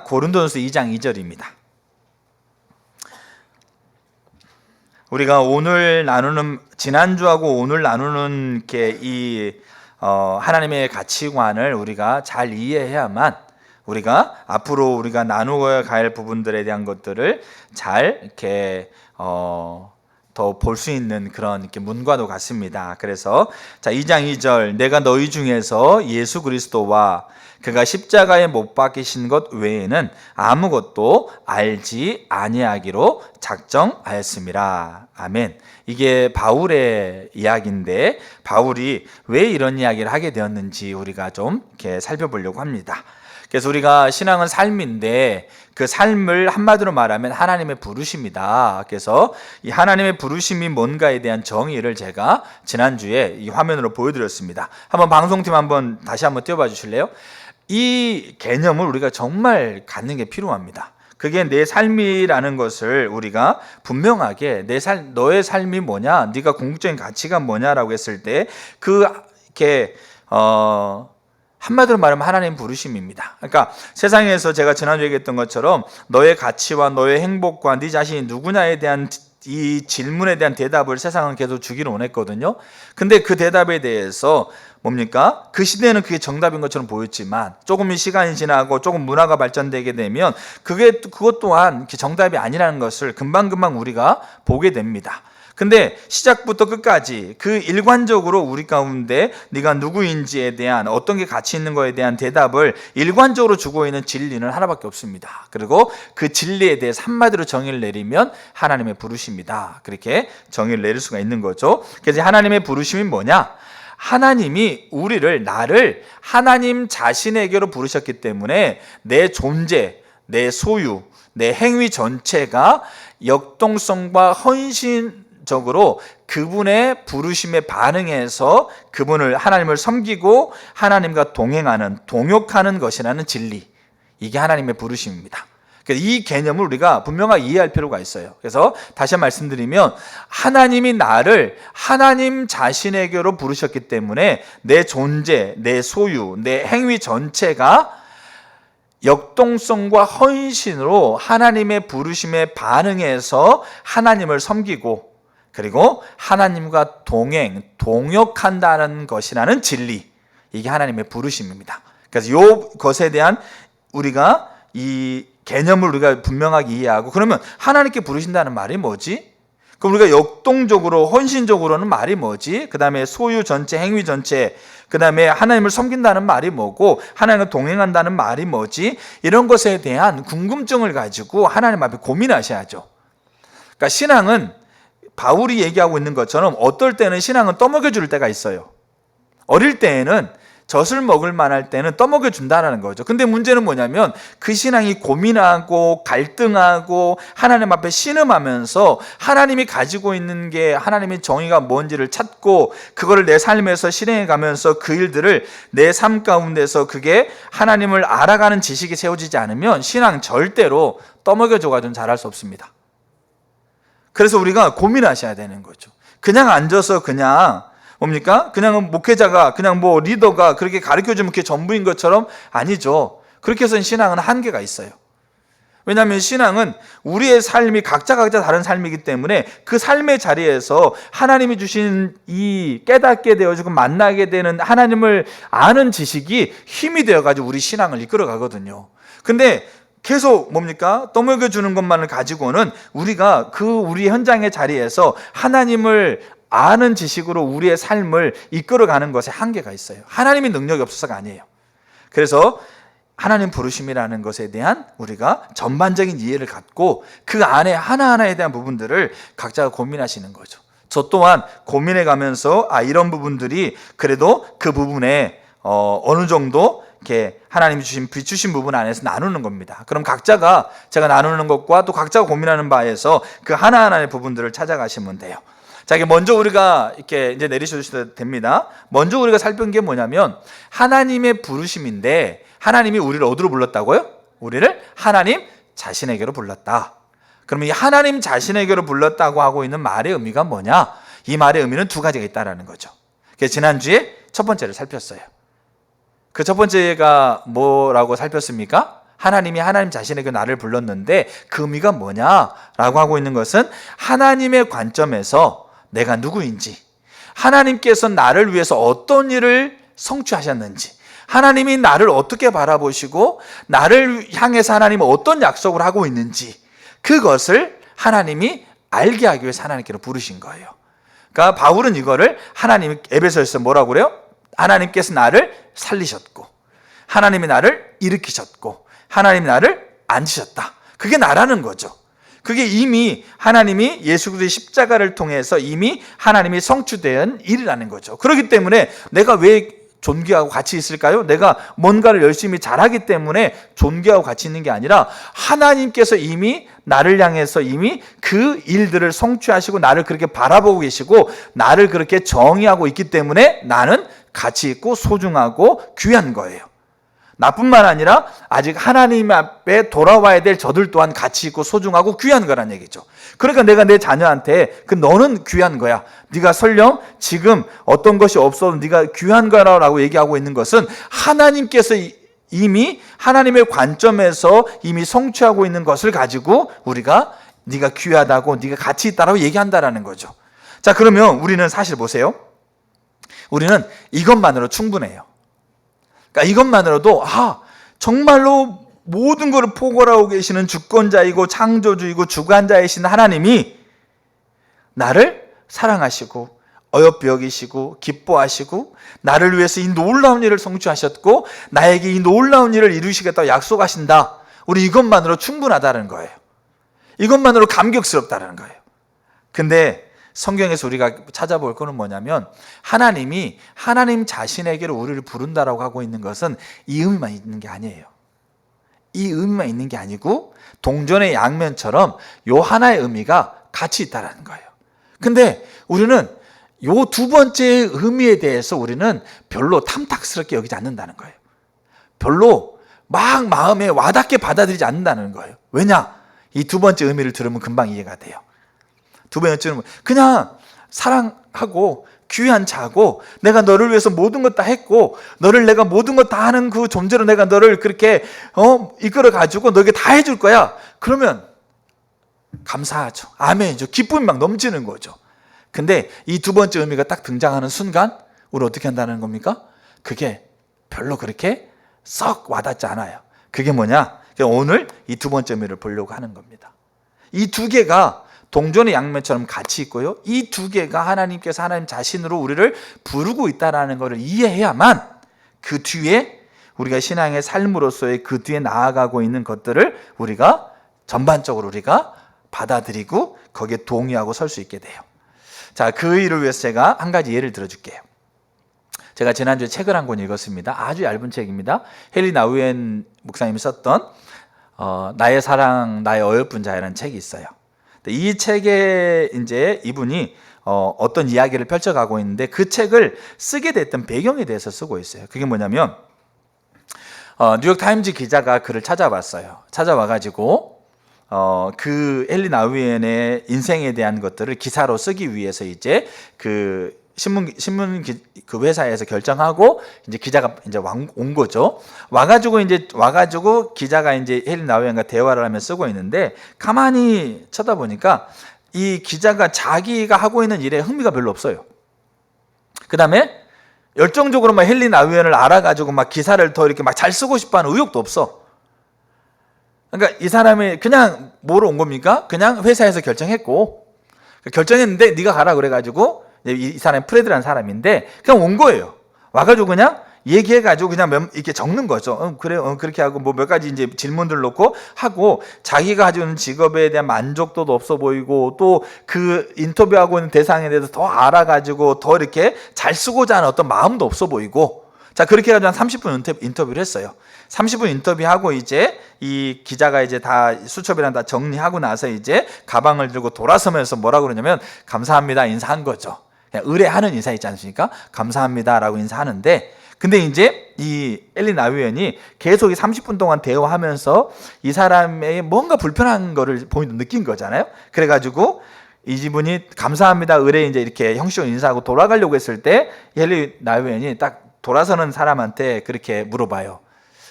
고린도전서 2장 2절입니다. 우리가 오늘 나누는, 지난주하고 오늘 나누는 하나님의 가치관을 우리가 잘 이해해야만 우리가 앞으로 우리가 나누어야 할 부분들에 대한 것들을 잘 이렇게 더 볼 수 있는 그런 문과도 같습니다. 그래서 2장 2절, 내가 너희 중에서 예수 그리스도와 그가 십자가에 못 박히신 것 외에는 아무것도 알지 아니하기로 작정하였습니다. 아멘. 이게 바울의 이야기인데 바울이 왜 이런 이야기를 하게 되었는지 우리가 좀 이렇게 살펴보려고 합니다. 그래서 우리가 신앙은 삶인데 그 삶을 한마디로 말하면 하나님의 부르심이다. 그래서 이 하나님의 부르심이 뭔가에 대한 정의를 제가 지난주에 이 화면으로 보여드렸습니다. 한번 방송팀 다시 한번 띄워봐 주실래요? 이 개념을 우리가 정말 갖는 게 필요합니다. 그게 내 삶이라는 것을 우리가 분명하게 너의 삶이 뭐냐, 네가 궁극적인 가치가 뭐냐라고 했을 때 한마디로 말하면 하나님 부르심입니다. 그러니까 세상에서 제가 지난주에 얘기했던 것처럼 너의 가치와 너의 행복과 네 자신이 누구냐에 대한 이 질문에 대한 대답을 세상은 계속 주기를 원했거든요. 근데 그 대답에 대해서 뭡니까? 그 시대에는 그게 정답인 것처럼 보였지만 조금 시간이 지나고 조금 문화가 발전되게 되면 그것 또한 정답이 아니라는 것을 금방금방 우리가 보게 됩니다. 근데 시작부터 끝까지 그 일관적으로 우리 가운데 네가 누구인지에 대한 어떤 게 가치 있는 거에 대한 대답을 일관적으로 주고 있는 진리는 하나밖에 없습니다. 그리고 그 진리에 대해서 한마디로 정의를 내리면 하나님의 부르심이다. 그렇게 정의를 내릴 수가 있는 거죠. 그래서 하나님의 부르심이 뭐냐? 하나님이 나를 하나님 자신에게로 부르셨기 때문에 내 존재, 내 소유, 내 행위 전체가 역동성과 헌신적으로 그분의 부르심에 반응해서 하나님을 섬기고 하나님과 동역하는 것이라는 진리, 이게 하나님의 부르심입니다. 이 개념을 우리가 분명하게 이해할 필요가 있어요. 그래서 다시 말씀드리면 하나님이 나를 하나님 자신에게로 부르셨기 때문에 내 존재, 내 소유, 내 행위 전체가 역동성과 헌신으로 하나님의 부르심에 반응해서 하나님을 섬기고 그리고 하나님과 동역한다는 것이라는 진리, 이게 하나님의 부르심입니다. 그래서 이것에 대한 우리가 이 개념을 우리가 분명하게 이해하고, 그러면 하나님께 부르신다는 말이 뭐지? 그럼 우리가 역동적으로 헌신적으로는 말이 뭐지? 그 다음에 소유 전체, 행위 전체, 그 다음에 하나님을 섬긴다는 말이 뭐고 하나님과 동행한다는 말이 뭐지? 이런 것에 대한 궁금증을 가지고 하나님 앞에 고민하셔야죠. 그러니까 신앙은 바울이 얘기하고 있는 것처럼 어떨 때는 신앙은 떠먹여 줄 때가 있어요. 어릴 때에는 젖을 먹을 만할 때는 떠먹여 준다는 거죠. 근데 문제는 뭐냐면 그 신앙이 고민하고 갈등하고 하나님 앞에 신음하면서 하나님이 가지고 있는 게 하나님의 정의가 뭔지를 찾고 그거를 내 삶에서 실행해 가면서 그 일들을 내 삶 가운데서 그게 하나님을 알아가는 지식이 세워지지 않으면 신앙 절대로 떠먹여 줘가지고는 잘할 수 없습니다. 그래서 우리가 고민하셔야 되는 거죠. 그냥 앉아서 뭡니까? 그냥 목회자가, 리더가 그렇게 가르쳐주면 그게 전부인 것처럼 아니죠. 그렇게 해서는 신앙은 한계가 있어요. 왜냐하면 신앙은 우리의 삶이 각자 다른 삶이기 때문에 그 삶의 자리에서 하나님이 주신 이 깨닫게 되어지고 만나게 되는 하나님을 아는 지식이 힘이 되어가지고 우리 신앙을 이끌어 가거든요. 근데 계속 떠먹여주는 것만을 가지고는 우리가 우리 현장의 자리에서 하나님을 아는 지식으로 우리의 삶을 이끌어가는 것에 한계가 있어요. 하나님의 능력이 없어서가 아니에요. 그래서 하나님 부르심이라는 것에 대한 우리가 전반적인 이해를 갖고 그 안에 하나하나에 대한 부분들을 각자가 고민하시는 거죠. 저 또한 고민해 가면서 이런 부분들이 그래도 그 부분에 어느 정도 이렇게 하나님이 비추신 부분 안에서 나누는 겁니다. 그럼 각자가 제가 나누는 것과 또 각자가 고민하는 바에서 그 하나하나의 부분들을 찾아가시면 돼요. 자, 이게 먼저 우리가 이렇게 이제 내리셔도 됩니다. 먼저 우리가 살핀 게 뭐냐면 하나님의 부르심인데 하나님이 우리를 어디로 불렀다고요? 우리를 하나님 자신에게로 불렀다. 그러면 이 하나님 자신에게로 불렀다고 하고 있는 말의 의미가 뭐냐? 이 말의 의미는 두 가지가 있다라는 거죠. 그래서 지난주에 첫 번째를 살폈어요. 그 첫 번째가 뭐라고 살폈습니까? 하나님이 하나님 자신에게 나를 불렀는데 그 의미가 뭐냐라고 하고 있는 것은 하나님의 관점에서 내가 누구인지, 하나님께서 나를 위해서 어떤 일을 성취하셨는지, 하나님이 나를 어떻게 바라보시고 나를 향해서 하나님은 어떤 약속을 하고 있는지, 그것을 하나님이 알게 하기 위해서 하나님께로 부르신 거예요. 그러니까 바울은 이거를 하나님, 에베소에서 뭐라고 그래요? 하나님께서 나를 살리셨고 하나님이 나를 일으키셨고 하나님이 나를 앉히셨다. 그게 나라는 거죠. 그게 이미 하나님이 예수 그리스도의 십자가를 통해서 이미 하나님이 성취된 일이라는 거죠. 그렇기 때문에 내가 왜 존귀하고 같이 있을까요? 내가 뭔가를 열심히 잘하기 때문에 존귀하고 같이 있는 게 아니라 하나님께서 이미 나를 향해서 이미 그 일들을 성취하시고 나를 그렇게 바라보고 계시고 나를 그렇게 정의하고 있기 때문에 나는 가치 있고 소중하고 귀한 거예요. 나뿐만 아니라 아직 하나님 앞에 돌아와야 될 저들 또한 가치 있고 소중하고 귀한 거란 얘기죠. 그러니까 내가 내 자녀한테 너는 귀한 거야. 네가 설령 지금 어떤 것이 없어도 네가 귀한 거라고 얘기하고 있는 것은 하나님께서 이미 하나님의 관점에서 이미 성취하고 있는 것을 가지고 우리가 네가 귀하다고 네가 가치 있다라고 얘기한다라는 거죠. 자, 그러면 우리는 사실 보세요. 우리는 이것만으로 충분해요. 그러니까 이것만으로도 정말로 모든 것을 포괄하고 계시는 주권자이고 창조주이고 주관자이신 하나님이 나를 사랑하시고 어여삐 여기시고 기뻐하시고 나를 위해서 이 놀라운 일을 성취하셨고 나에게 이 놀라운 일을 이루시겠다고 약속하신다. 우리 이것만으로 충분하다는 거예요. 이것만으로 감격스럽다는 거예요. 근데 성경에서 우리가 찾아볼 거는 뭐냐면 하나님이 하나님 자신에게로 우리를 부른다라고 하고 있는 것은 이 의미만 있는 게 아니에요. 이 의미만 있는 게 아니고 동전의 양면처럼 요 하나의 의미가 같이 있다는 거예요. 근데 우리는 요 두 번째 의미에 대해서 우리는 별로 탐탁스럽게 여기지 않는다는 거예요. 별로 막 마음에 와닿게 받아들이지 않는다는 거예요. 왜냐? 이 두 번째 의미를 들으면 금방 이해가 돼요. 두 번째는 그냥 사랑하고 귀한 자고 내가 너를 위해서 모든 것 다 했고 너를 내가 모든 것 다 하는 그 존재로 내가 너를 그렇게 이끌어 가지고 너에게 다 해줄 거야. 그러면 감사하죠. 아멘이죠. 기쁨이 막 넘치는 거죠. 근데 이 두 번째 의미가 딱 등장하는 순간 우리 어떻게 한다는 겁니까? 그게 별로 그렇게 썩 와닿지 않아요. 그게 뭐냐? 오늘 이 두 번째 의미를 보려고 하는 겁니다. 이 두 개가 동전의 양면처럼 같이 있고요. 이 두 개가 하나님께서 하나님 자신으로 우리를 부르고 있다는 것을 이해해야만 그 뒤에 우리가 신앙의 삶으로서의 그 뒤에 나아가고 있는 것들을 우리가 전반적으로 우리가 받아들이고 거기에 동의하고 설 수 있게 돼요. 자, 그 일을 위해서 제가 한 가지 예를 들어줄게요. 제가 지난주에 책을 한 권 읽었습니다. 아주 얇은 책입니다. 헨리 나우엔 목사님이 썼던 나의 사랑, 나의 어여쁜 자라는 책이 있어요. 이 책에 이제 이분이 어떤 이야기를 펼쳐가고 있는데 그 책을 쓰게 됐던 배경에 대해서 쓰고 있어요. 그게 뭐냐면 뉴욕 타임즈 기자가 그를 찾아왔어요. 찾아와가지고 그 헨리 나우엔의 인생에 대한 것들을 기사로 쓰기 위해서 이제 그 신문 그 회사에서 결정하고 이제 기자가 이제 온 거죠. 와가지고 기자가 이제 헨리 나우엔과 대화를 하며 쓰고 있는데 가만히 쳐다보니까 이 기자가 자기가 하고 있는 일에 흥미가 별로 없어요. 그 다음에 열정적으로 막 헨리 나우엔을 알아가지고 막 기사를 더 이렇게 막 잘 쓰고 싶어하는 의욕도 없어. 그러니까 이 사람이 그냥 뭐로 온 겁니까? 그냥 회사에서 결정했는데 네가 가라 그래가지고 이 사람이 프레드라는 사람인데 그냥 온 거예요. 와가지고 그냥 얘기해가지고 그냥 이렇게 적는 거죠. 그래, 그렇게 하고 뭐 몇 가지 이제 질문들 놓고 하고 자기가 가지고 있는 직업에 대한 만족도도 없어 보이고 또 그 인터뷰하고 있는 대상에 대해서 더 알아가지고 더 이렇게 잘 쓰고자 하는 어떤 마음도 없어 보이고 자, 그렇게 해가지고 한 30분 인터뷰를 했어요. 30분 인터뷰하고 이제 이 기자가 이제 다 수첩이랑 다 정리하고 나서 이제 가방을 들고 돌아서면서 뭐라고 그러냐면 감사합니다 인사한 거죠. 그냥 의뢰하는 인사 있지 않습니까? 감사합니다라고 인사하는데 근데 이제 이 헨리 나우엔이 계속 30분 동안 대화하면서 이 사람의 뭔가 불편한 거를 본인도 느낀 거잖아요. 그래가지고 이 분이 감사합니다 의뢰 이제 이렇게 형식적으로 인사하고 돌아가려고 했을 때 헨리 나우엔이 딱 돌아서는 사람한테 그렇게 물어봐요.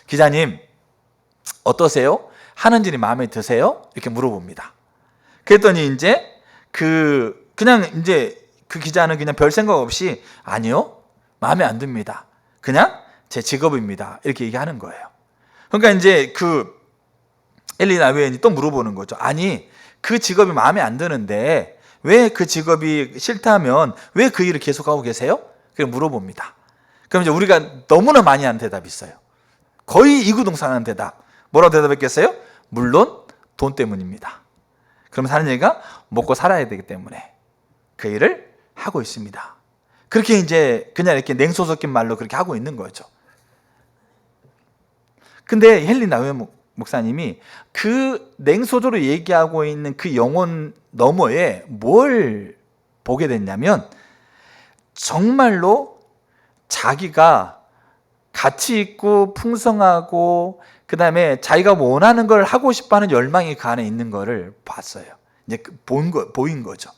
기자님, 어떠세요? 하는 일이 마음에 드세요? 이렇게 물어봅니다. 그랬더니 이제 그냥 이제 그 기자는 그냥 별 생각 없이 아니요, 마음에 안 듭니다. 그냥 제 직업입니다. 이렇게 얘기하는 거예요. 그러니까 이제 엘리 나우엔이 또 물어보는 거죠. 아니, 그 직업이 마음에 안 드는데 왜 그 직업이 싫다면 왜 그 일을 계속하고 계세요? 그렇게 물어봅니다. 그럼 이제 우리가 너무나 많이 하는 대답이 있어요. 거의 이구동성하는 대답. 뭐라고 대답했겠어요? 물론 돈 때문입니다. 그럼 사는 얘기가 먹고 살아야 되기 때문에 그 일을 하고 있습니다. 그렇게 이제 그냥 이렇게 냉소 섞인 말로 그렇게 하고 있는 거죠. 근데 헨리 나우엔 목사님이 그 냉소적으로 얘기하고 있는 그 영혼 너머에 뭘 보게 됐냐면 정말로 자기가 가치 있고 풍성하고 그 다음에 자기가 원하는 걸 하고 싶어하는 열망이 그 안에 있는 거를 봤어요. 이제 보인 거죠.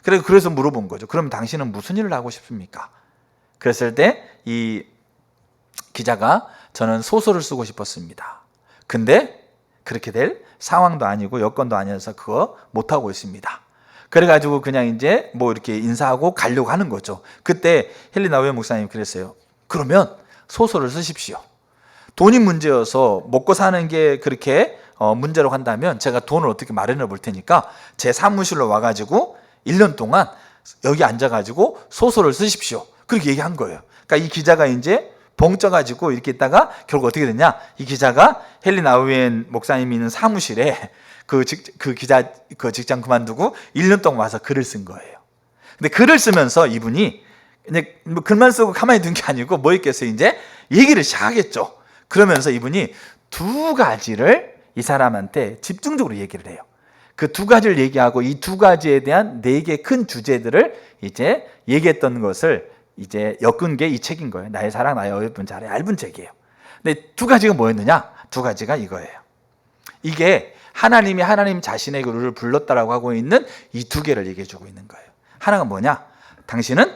그래서 물어본 거죠. 그럼 당신은 무슨 일을 하고 싶습니까? 그랬을 때 이 기자가 저는 소설을 쓰고 싶었습니다. 근데 그렇게 될 상황도 아니고 여건도 아니어서 그거 못하고 있습니다. 그래가지고 그냥 이제 뭐 이렇게 인사하고 가려고 하는 거죠. 그때 헨리 나우엔 목사님 그랬어요. 그러면 소설을 쓰십시오. 돈이 문제여서 먹고 사는 게 그렇게 문제라고 한다면 제가 돈을 어떻게 마련해 볼 테니까 제 사무실로 와가지고 1년 동안 여기 앉아가지고 소설을 쓰십시오. 그렇게 얘기한 거예요. 그러니까 이 기자가 이제 벙쪄가지고 이렇게 있다가 결국 어떻게 됐냐? 이 기자가 헨리 나우엔 목사님이 있는 사무실에 그 직장 그만두고 1년 동안 와서 글을 쓴 거예요. 근데 글을 쓰면서 이분이 이제 뭐 글만 쓰고 가만히 둔 게 아니고 뭐 있겠어요? 이제 얘기를 시작하겠죠. 그러면서 이분이 두 가지를 이 사람한테 집중적으로 얘기를 해요. 그 두 가지를 얘기하고 이 두 가지에 대한 4개 큰 주제들을 이제 얘기했던 것을 이제 엮은 게 이 책인 거예요. 나의 사랑, 나의 어여쁜 자라, 얇은 책이에요. 근데 두 가지가 뭐였느냐? 두 가지가 이거예요. 이게 하나님이 하나님 자신에게 우리를 불렀다라고 하고 있는 이 두 개를 얘기해 주고 있는 거예요. 하나가 뭐냐? 당신은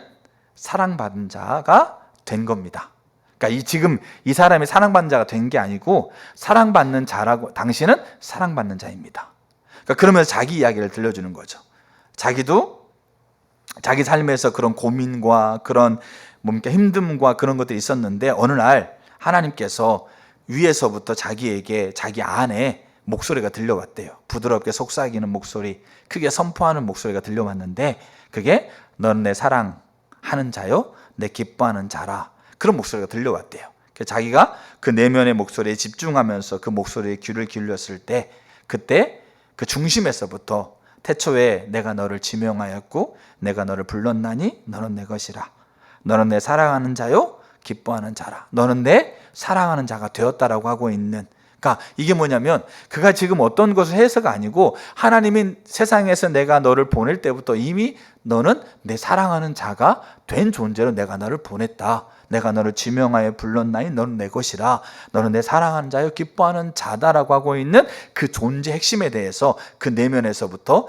사랑받은 자가 된 겁니다. 그러니까 지금 이 사람이 사랑받는 자가 된 게 아니고 사랑받는 자라고, 당신은 사랑받는 자입니다. 그러니까 그러면서 자기 이야기를 들려주는 거죠. 자기도 자기 삶에서 그런 고민과 그런 뭔가 힘듦과 그런 것들이 있었는데 어느 날 하나님께서 위에서부터 자기에게 자기 안에 목소리가 들려왔대요. 부드럽게 속삭이는 목소리, 크게 선포하는 목소리가 들려왔는데 그게 넌 내 사랑하는 자요, 내 기뻐하는 자라, 그런 목소리가 들려왔대요. 자기가 그 내면의 목소리에 집중하면서 그 목소리에 귀를 기울였을 때 그때 그 중심에서부터 태초에 내가 너를 지명하였고 내가 너를 불렀나니 너는 내 것이라. 너는 내 사랑하는 자요 기뻐하는 자라. 너는 내 사랑하는 자가 되었다라고 하고 있는, 그러니까 이게 뭐냐면 그가 지금 어떤 것을 해서가 아니고 하나님이 세상에서 내가 너를 보낼 때부터 이미 너는 내 사랑하는 자가 된 존재로 내가 너를 보냈다. 내가 너를 지명하여 불렀나니 너는 내 것이라. 너는 내 사랑하는 자요 기뻐하는 자다라고 하고 있는 그 존재 핵심에 대해서 그 내면에서부터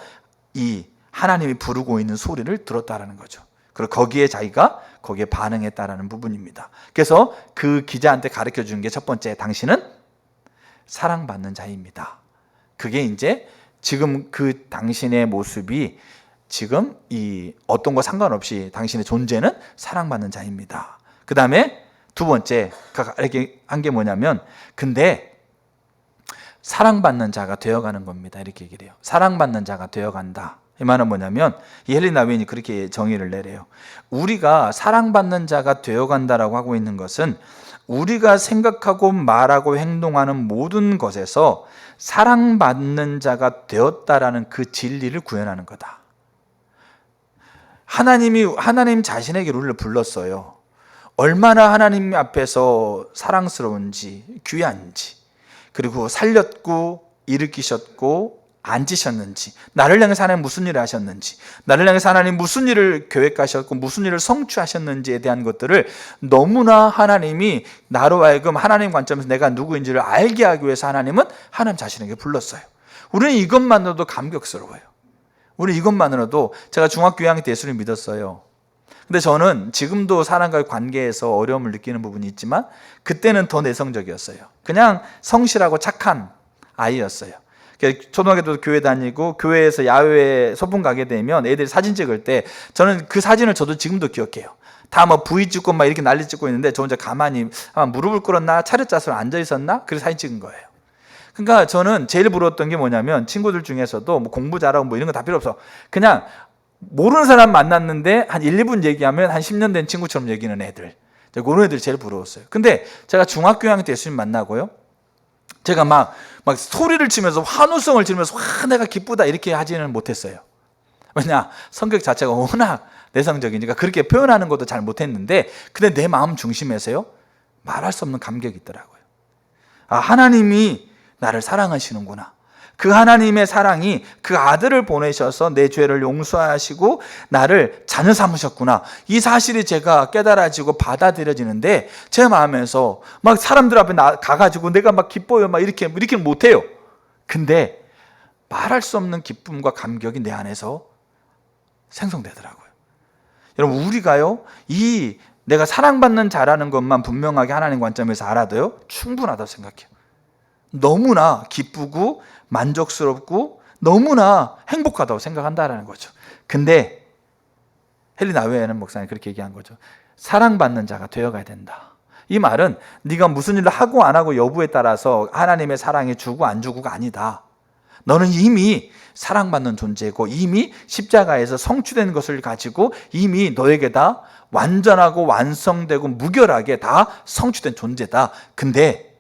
이 하나님이 부르고 있는 소리를 들었다라는 거죠. 그리고 거기에 자기가 거기에 반응했다라는 부분입니다. 그래서 그 기자한테 가르쳐 준 게 첫 번째, 당신은 사랑받는 자입니다. 그게 이제 지금 그 당신의 모습이 지금 이 어떤 거 상관없이 당신의 존재는 사랑받는 자입니다. 그 다음에 두 번째 이렇게 한 게 뭐냐면 근데 사랑받는 자가 되어가는 겁니다. 이렇게 얘기를 해요. 사랑받는 자가 되어간다. 이 말은 뭐냐면 이 헨리 나우엔이 그렇게 정의를 내래요. 우리가 사랑받는 자가 되어간다라고 하고 있는 것은 우리가 생각하고 말하고 행동하는 모든 것에서 사랑받는 자가 되었다라는 그 진리를 구현하는 거다. 하나님 자신에게 우리를 불렀어요. 얼마나 하나님 앞에서 사랑스러운지, 귀한지, 그리고 살렸고 일으키셨고 앉으셨는지, 나를 향해서 하나님 무슨 일을 하셨는지, 나를 향해서 하나님 무슨 일을 계획하셨고 무슨 일을 성취하셨는지에 대한 것들을 너무나 하나님이 나로 하여금 하나님 관점에서 내가 누구인지를 알게 하기 위해서 하나님은 하나님 자신에게 불렀어요. 우리는 이것만으로도 감격스러워요. 우리는 이것만으로도, 제가 중학교 2학년 때 예수를 믿었어요. 근데 저는 지금도 사람과의 관계에서 어려움을 느끼는 부분이 있지만 그때는 더 내성적이었어요. 그냥 성실하고 착한 아이였어요. 초등학교 때도 교회 다니고 교회에서 야외에 소풍 가게 되면 애들이 사진 찍을 때 저는 그 사진을 저도 지금도 기억해요. 다 뭐 V 찍고 막 이렇게 난리 찍고 있는데 저 혼자 가만히 무릎을 꿇었나 차렷자세로 앉아 있었나 그래서 사진 찍은 거예요. 그러니까 저는 제일 부러웠던 게 뭐냐면 친구들 중에서도 뭐 공부 잘하고 뭐 이런 거 다 필요 없어. 그냥 모르는 사람 만났는데 한 1, 2분 얘기하면 한 10년 된 친구처럼 얘기하는 애들. 그런 애들이 제일 부러웠어요. 근데 제가 중학교 2학년 때 예수님 만나고요. 제가 막 소리를 치면서 환호성을 지르면서 와 내가 기쁘다 이렇게 하지는 못했어요. 왜냐 성격 자체가 워낙 내성적이니까 그렇게 표현하는 것도 잘 못했는데 근데 내 마음 중심에서요 말할 수 없는 감격이 있더라고요. 아 하나님이 나를 사랑하시는구나. 그 하나님의 사랑이 그 아들을 보내셔서 내 죄를 용서하시고 나를 자녀 삼으셨구나. 이 사실이 제가 깨달아지고 받아들여지는데 제 마음에서 막 사람들 앞에 가가지고 내가 막 기뻐요 막 이렇게는 못해요. 근데 말할 수 없는 기쁨과 감격이 내 안에서 생성되더라고요. 여러분 우리가요 이 내가 사랑받는 자라는 것만 분명하게 하나님 관점에서 알아도요 충분하다고 생각해요. 너무나 기쁘고 만족스럽고 너무나 행복하다고 생각한다라는 거죠. 근데 헨리 나우에는 목사님 그렇게 얘기한 거죠. 사랑받는 자가 되어가야 된다. 이 말은 네가 무슨 일을 하고 안 하고 여부에 따라서 하나님의 사랑이 주고 안 주고가 아니다. 너는 이미 사랑받는 존재고 이미 십자가에서 성취된 것을 가지고 이미 너에게 다 완전하고 완성되고 무결하게 다 성취된 존재다. 근데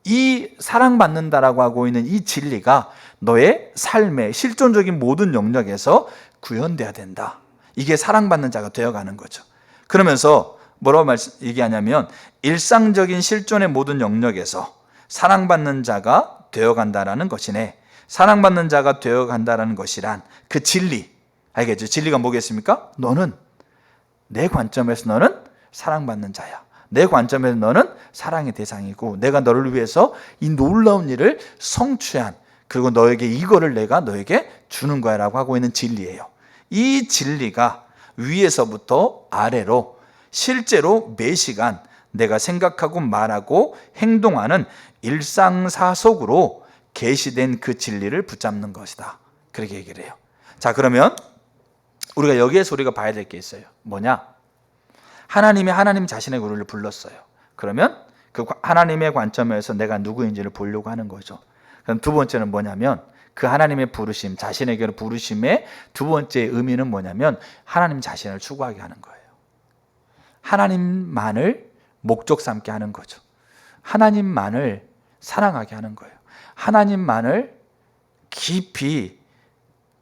이 사랑받는다라고 하고 있는 이 진리가 너의 삶의 실존적인 모든 영역에서 구현돼야 된다. 이게 사랑받는 자가 되어가는 거죠. 그러면서 뭐라고 얘기하냐면 일상적인 실존의 모든 영역에서 사랑받는 자가 되어간다라는 것이네. 사랑받는 자가 되어간다라는 것이란 그 진리 알겠죠? 진리가 뭐겠습니까? 너는 내 관점에서 너는 사랑받는 자야. 내 관점에서 너는 사랑의 대상이고 내가 너를 위해서 이 놀라운 일을 성취한 그리고 너에게 이거를 내가 너에게 주는 거야 라고 하고 있는 진리예요. 이 진리가 위에서부터 아래로 실제로 매 시간 내가 생각하고 말하고 행동하는 일상사속으로 계시된 그 진리를 붙잡는 것이다. 그렇게 얘기를 해요. 자 그러면 우리가 여기에서 우리가 봐야 될 게 있어요. 뭐냐? 하나님 자신의 우리를 불렀어요. 그러면 그 하나님의 관점에서 내가 누구인지를 보려고 하는 거죠. 그럼 두 번째는 뭐냐면 그 하나님의 부르심, 자신에게로 부르심의 두 번째 의미는 뭐냐면 하나님 자신을 추구하게 하는 거예요. 하나님만을 목적 삼게 하는 거죠. 하나님만을 사랑하게 하는 거예요. 하나님만을 깊이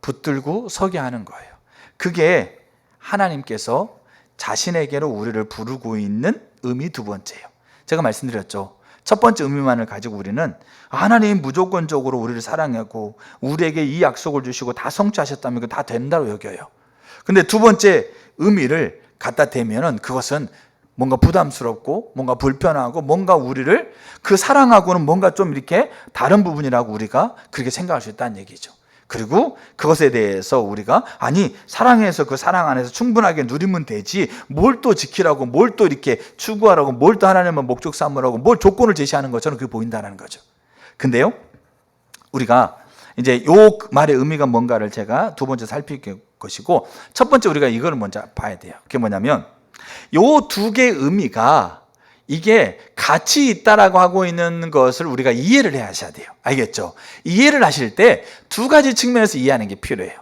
붙들고 서게 하는 거예요. 그게 하나님께서 자신에게로 우리를 부르고 있는 의미 두 번째예요. 제가 말씀드렸죠. 첫 번째 의미만을 가지고 우리는 하나님 무조건적으로 우리를 사랑하고 우리에게 이 약속을 주시고 다 성취하셨다면 다 된다고 여겨요. 근데 두 번째 의미를 갖다 대면은 그것은 뭔가 부담스럽고 뭔가 불편하고 뭔가 우리를 그 사랑하고는 뭔가 좀 이렇게 다른 부분이라고 우리가 그렇게 생각할 수 있다는 얘기죠. 그리고 그것에 대해서 우리가 아니 사랑해서 그 사랑 안에서 충분하게 누리면 되지 뭘 또 지키라고 뭘 또 이렇게 추구하라고 뭘 또 하나님은 목적 삼으라고 뭘 조건을 제시하는 것처럼 그게 보인다는 거죠. 근데요 우리가 이제 요 말의 의미가 뭔가를 제가 두 번째 살필 것이고 첫 번째 우리가 이걸 먼저 봐야 돼요. 그게 뭐냐면 요 두 개의 의미가 이게 같이 있다라고 하고 있는 것을 우리가 이해를 하셔야 돼요. 알겠죠? 이해를 하실 때 두 가지 측면에서 이해하는 게 필요해요.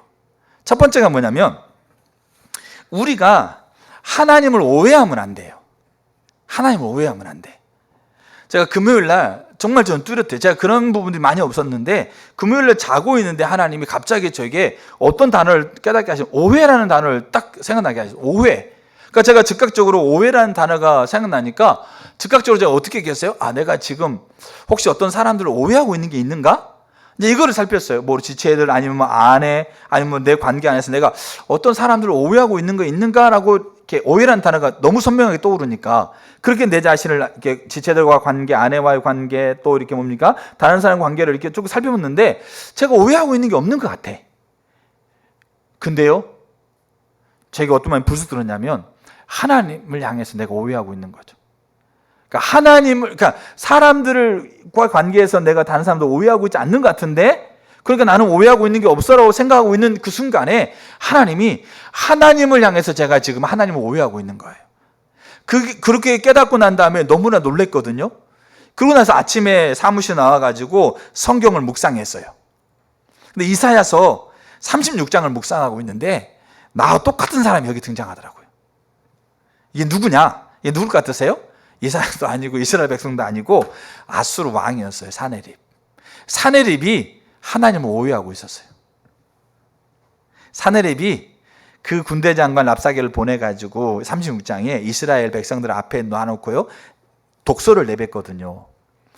첫 번째가 뭐냐면 우리가 하나님을 오해하면 안 돼요. 하나님을 오해하면 안 돼. 제가 금요일 날 정말 저는 뚜렷해요. 제가 그런 부분들이 많이 없었는데 금요일 날 자고 있는데 하나님이 갑자기 저에게 어떤 단어를 깨닫게 하시면 오해라는 단어를 딱 생각나게 하셨어요. 오해. 그러니까 제가 즉각적으로 오해라는 단어가 생각나니까 즉각적으로 제가 어떻게 얘기했어요? 아, 내가 지금 혹시 어떤 사람들을 오해하고 있는 게 있는가? 이제 이거를 살폈어요. 뭐 지체들 아니면 아내 아니면 내 관계 안에서 내가 어떤 사람들을 오해하고 있는 거 있는가라고 이렇게 오해라는 단어가 너무 선명하게 떠오르니까 그렇게 내 자신을 이렇게 지체들과 관계, 아내와의 관계 또 이렇게 뭡니까? 다른 사람 관계를 이렇게 쭉 살펴봤는데 제가 오해하고 있는 게 없는 것 같아. 근데요, 제가 어떤 말이 불쑥 들었냐면 하나님을 향해서 내가 오해하고 있는 거죠. 그러니까 하나님을, 그러니까 사람들과 관계에서 내가 다른 사람들 오해하고 있지 않는 것 같은데, 그러니까 나는 오해하고 있는 게 없어라고 생각하고 있는 그 순간에 하나님을 향해서 제가 지금 하나님을 오해하고 있는 거예요. 그렇게 깨닫고 난 다음에 너무나 놀랬거든요. 그러고 나서 아침에 사무실 나와가지고 성경을 묵상했어요. 근데 이사야서 36장을 묵상하고 있는데 나와 똑같은 사람이 여기 등장하더라고요. 이게 누구냐? 이게 누굴 것 같으세요? 이사야도 아니고 이스라엘 백성도 아니고 아수르 왕이었어요. 사네립이 하나님을 오해하고 있었어요. 사네립이 그 군대 장관 랍사게를 보내가지고 36장에 이스라엘 백성들 앞에 놔놓고요, 독소를 내뱉거든요.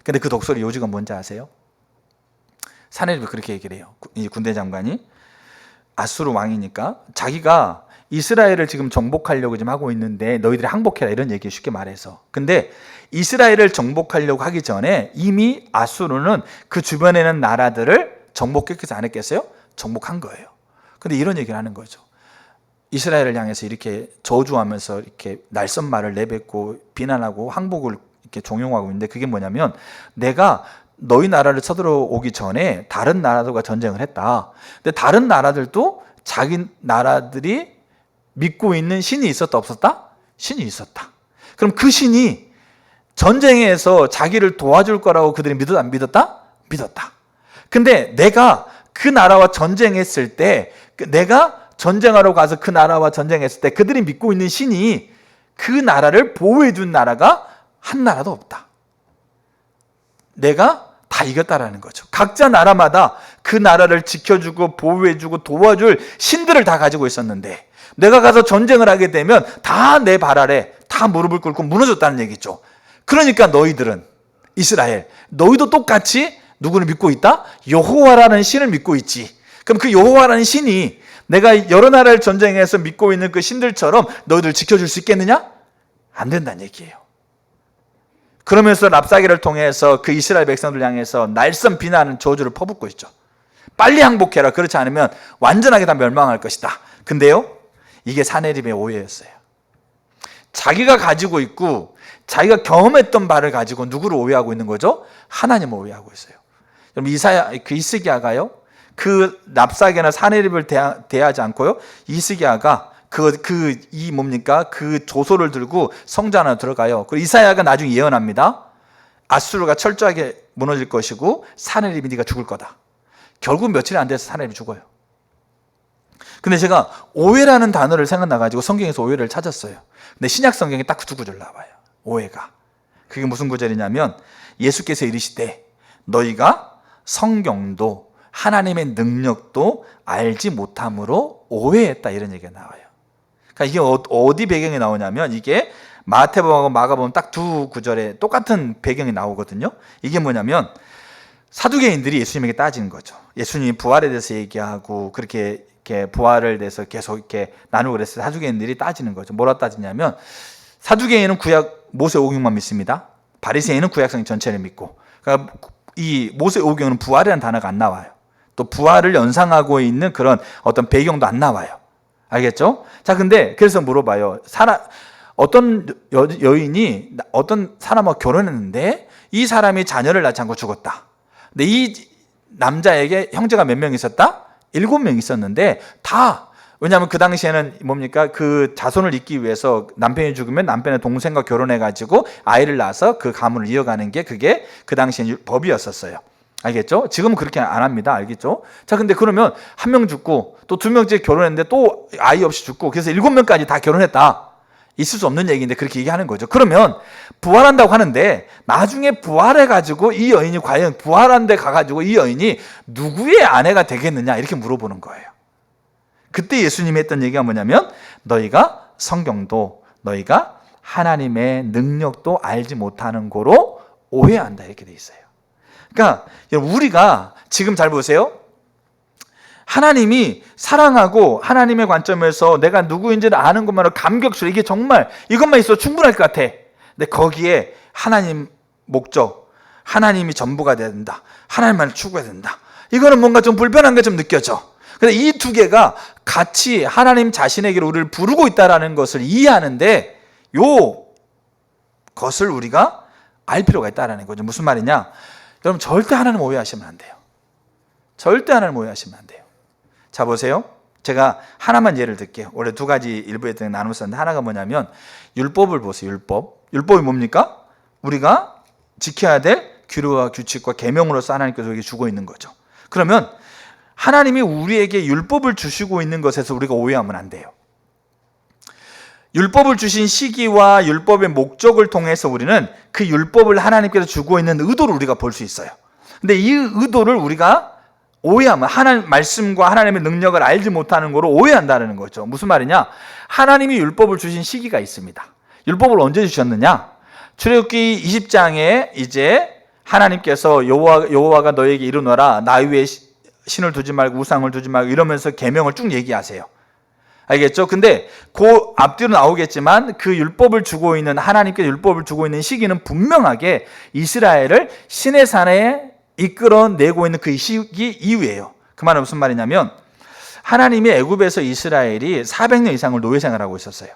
근데 그 독소의 요지가 뭔지 아세요? 사네립이 그렇게 얘기를 해요. 이 군대 장관이 아수르 왕이니까 자기가 이스라엘을 지금 정복하려고 지금 하고 있는데 너희들이 항복해라, 이런 얘기 쉽게 말해서. 근데 이스라엘을 정복하려고 하기 전에 이미 아수르는 그 주변에 있는 나라들을 정복했겠어요, 안 했겠어요? 정복한 거예요. 근데 이런 얘기를 하는 거죠. 이스라엘을 향해서 이렇게 저주하면서 이렇게 날선말을 내뱉고 비난하고 항복을 이렇게 종용하고 있는데, 그게 뭐냐면 내가 너희 나라를 쳐들어오기 전에 다른 나라들과 전쟁을 했다. 근데 다른 나라들도 자기 나라들이 믿고 있는 신이 있었다, 없었다? 신이 있었다. 그럼 그 신이 전쟁에서 자기를 도와줄 거라고 그들이 믿었다, 안 믿었다? 믿었다. 근데 내가 그 나라와 전쟁했을 때, 내가 전쟁하러 가서 그 나라와 전쟁했을 때 그들이 믿고 있는 신이 그 나라를 보호해 준 나라가 한 나라도 없다. 내가 다 이겼다라는 거죠. 각자 나라마다 그 나라를 지켜주고 보호해주고 도와줄 신들을 다 가지고 있었는데, 내가 가서 전쟁을 하게 되면 다 내 발 아래 다 무릎을 꿇고 무너졌다는 얘기죠. 그러니까 너희들은, 이스라엘, 너희도 똑같이 누구를 믿고 있다? 여호와라는 신을 믿고 있지. 그럼 그 여호와라는 신이 내가 여러 나라를 전쟁해서 믿고 있는 그 신들처럼 너희들 지켜줄 수 있겠느냐? 안 된다는 얘기예요. 그러면서 랍사게를 통해서 그 이스라엘 백성들 향해서 날선 비난하는 저주를 퍼붓고 있죠. 빨리 항복해라. 그렇지 않으면 완전하게 다 멸망할 것이다. 근데요, 이게 사네립의 오해였어요. 자기가 가지고 있고 자기가 경험했던 바를 가지고 누구를 오해하고 있는 거죠? 하나님을 오해하고 있어요. 그럼 히스기야가요, 그 랍사게나 사네립을 대하지 않고요, 히스기야가 그 조소를 들고 성전 안으로 들어가요. 그리고 이사야가 나중에 예언합니다. 아수르가 철저하게 무너질 것이고 사네립이 네가 죽을 거다. 결국 며칠이 안 돼서 사네립이 죽어요. 근데 제가 오해라는 단어를 생각나가지고 성경에서 오해를 찾았어요. 근데 신약 성경에 딱 두 구절 나와요. 오해가. 그게 무슨 구절이냐면, 예수께서 이르시되 너희가 성경도 하나님의 능력도 알지 못함으로 오해했다, 이런 얘기가 나와요. 그러니까 이게 어디 배경에 나오냐면, 이게 마태복음하고 마가복음 딱 두 구절에 똑같은 배경이 나오거든요. 이게 뭐냐면 사두개인들이 예수님에게 따지는 거죠. 예수님이 부활에 대해서 얘기하고 그렇게 부활을 대해서 계속 이렇게 나누고 그랬어요. 사두개인들이 따지는 거죠. 뭐라 따지냐면, 사두개인은 구약 모세오경만 믿습니다. 바리새인은 구약성경 전체를 믿고. 그러니까 이 모세오경은 부활이라는 단어가 안 나와요. 또 부활을 연상하고 있는 그런 어떤 배경도 안 나와요. 알겠죠? 자, 근데 그래서 물어봐요. 어떤 여인이 어떤 사람하고 결혼했는데 이 사람이 자녀를 낳지 않고 죽었다. 근데 이 남자에게 형제가 몇 명 있었다? 7명 있었는데 왜냐하면 그 당시에는 그 자손을 잇기 위해서 남편이 죽으면 남편의 동생과 결혼해가지고 아이를 낳아서 그 가문을 이어가는 게 그게 그 당시에 법이었었어요. 알겠죠? 지금은 그렇게 안 합니다. 알겠죠? 자, 근데 그러면 한 명 죽고 또 2명째 결혼했는데 또 아이 없이 죽고, 그래서 7명까지 다 결혼했다. 있을 수 없는 얘기인데 그렇게 얘기하는 거죠. 그러면 부활한다고 하는데 나중에 부활해가지고 이 여인이 과연 부활한 데 가가지고 이 여인이 누구의 아내가 되겠느냐, 이렇게 물어보는 거예요. 그때 예수님이 했던 얘기가 뭐냐면, 너희가 성경도 너희가 하나님의 능력도 알지 못하는 거로 오해한다, 이렇게 돼 있어요. 그러니까 우리가 지금 잘 보세요. 하나님이 사랑하고 하나님의 관점에서 내가 누구인지를 아는 것만으로 감격스러워, 이게 정말 이것만 있어도 충분할 것 같아. 근데 거기에 하나님 목적, 하나님이 전부가 돼야 된다, 하나님만을 추구해야 된다, 이거는 뭔가 좀 불편한 게 좀 느껴져. 근데 이 두 개가 같이 하나님 자신에게로 우리를 부르고 있다는 것을 이해하는데 요 것을 우리가 알 필요가 있다는 거죠. 무슨 말이냐? 여러분 절대 하나님 오해하시면 안 돼요. 절대 하나님 오해하시면 안 돼요. 자 보세요. 제가 하나만 예를 들게요. 원래 두 가지 일부에 나눴었는데 하나가 뭐냐면 율법을 보세요. 율법이 뭡니까? 우리가 지켜야 될 규례와 규칙과 계명으로서 하나님께서 우리에게 주고 있는 거죠. 그러면 하나님이 우리에게 율법을 주시고 있는 것에서 우리가 오해하면 안 돼요. 율법을 주신 시기와 율법의 목적을 통해서 우리는 그 율법을 하나님께서 주고 있는 의도를 우리가 볼 수 있어요. 근데 이 의도를 우리가 오해하면 하나님 말씀과 하나님의 능력을 알지 못하는 거로 오해한다는 거죠. 무슨 말이냐? 하나님이 율법을 주신 시기가 있습니다. 율법을 언제 주셨느냐? 출애굽기 20장에 이제 하나님께서 여호와가 너에게 이르노라 나 위에 신을 두지 말고 우상을 두지 말고 이러면서 계명을 쭉 얘기하세요. 알겠죠? 근데 그 앞뒤로 나오겠지만 그 율법을 주고 있는 하나님께 율법을 주고 있는 시기는 분명하게 이스라엘을 시내산에 이끌어내고 있는 그 시기 이후예요. 그 말은 무슨 말이냐면 하나님이 애굽에서 이스라엘이 400년 이상을 노예 생활하고 있었어요.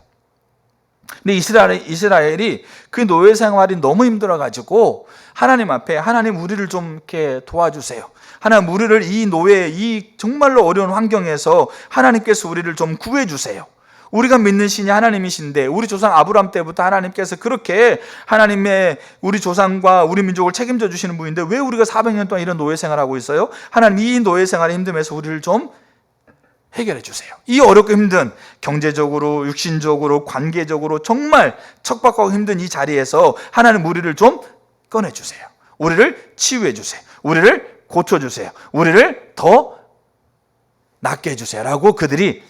근데 이스라엘이 그 노예 생활이 너무 힘들어가지고 하나님 앞에 하나님 우리를 좀 이렇게 도와주세요. 하나님 우리를 이 노예 이 정말로 어려운 환경에서 하나님께서 우리를 좀 구해주세요. 우리가 믿는 신이 하나님이신데 우리 조상 아브라함 때부터 하나님께서 그렇게 하나님의 우리 조상과 우리 민족을 책임져 주시는 분인데 왜 우리가 400년 동안 이런 노예 생활하고 있어요? 하나님 이 노예 생활의 힘듦에서 우리를 좀 해결해 주세요. 이 어렵고 힘든 경제적으로 육신적으로 관계적으로 정말 척박하고 힘든 이 자리에서 하나님 우리를 좀 꺼내주세요. 우리를 치유해 주세요. 우리를 고쳐주세요. 우리를 더 낫게 해주세요 라고 그들이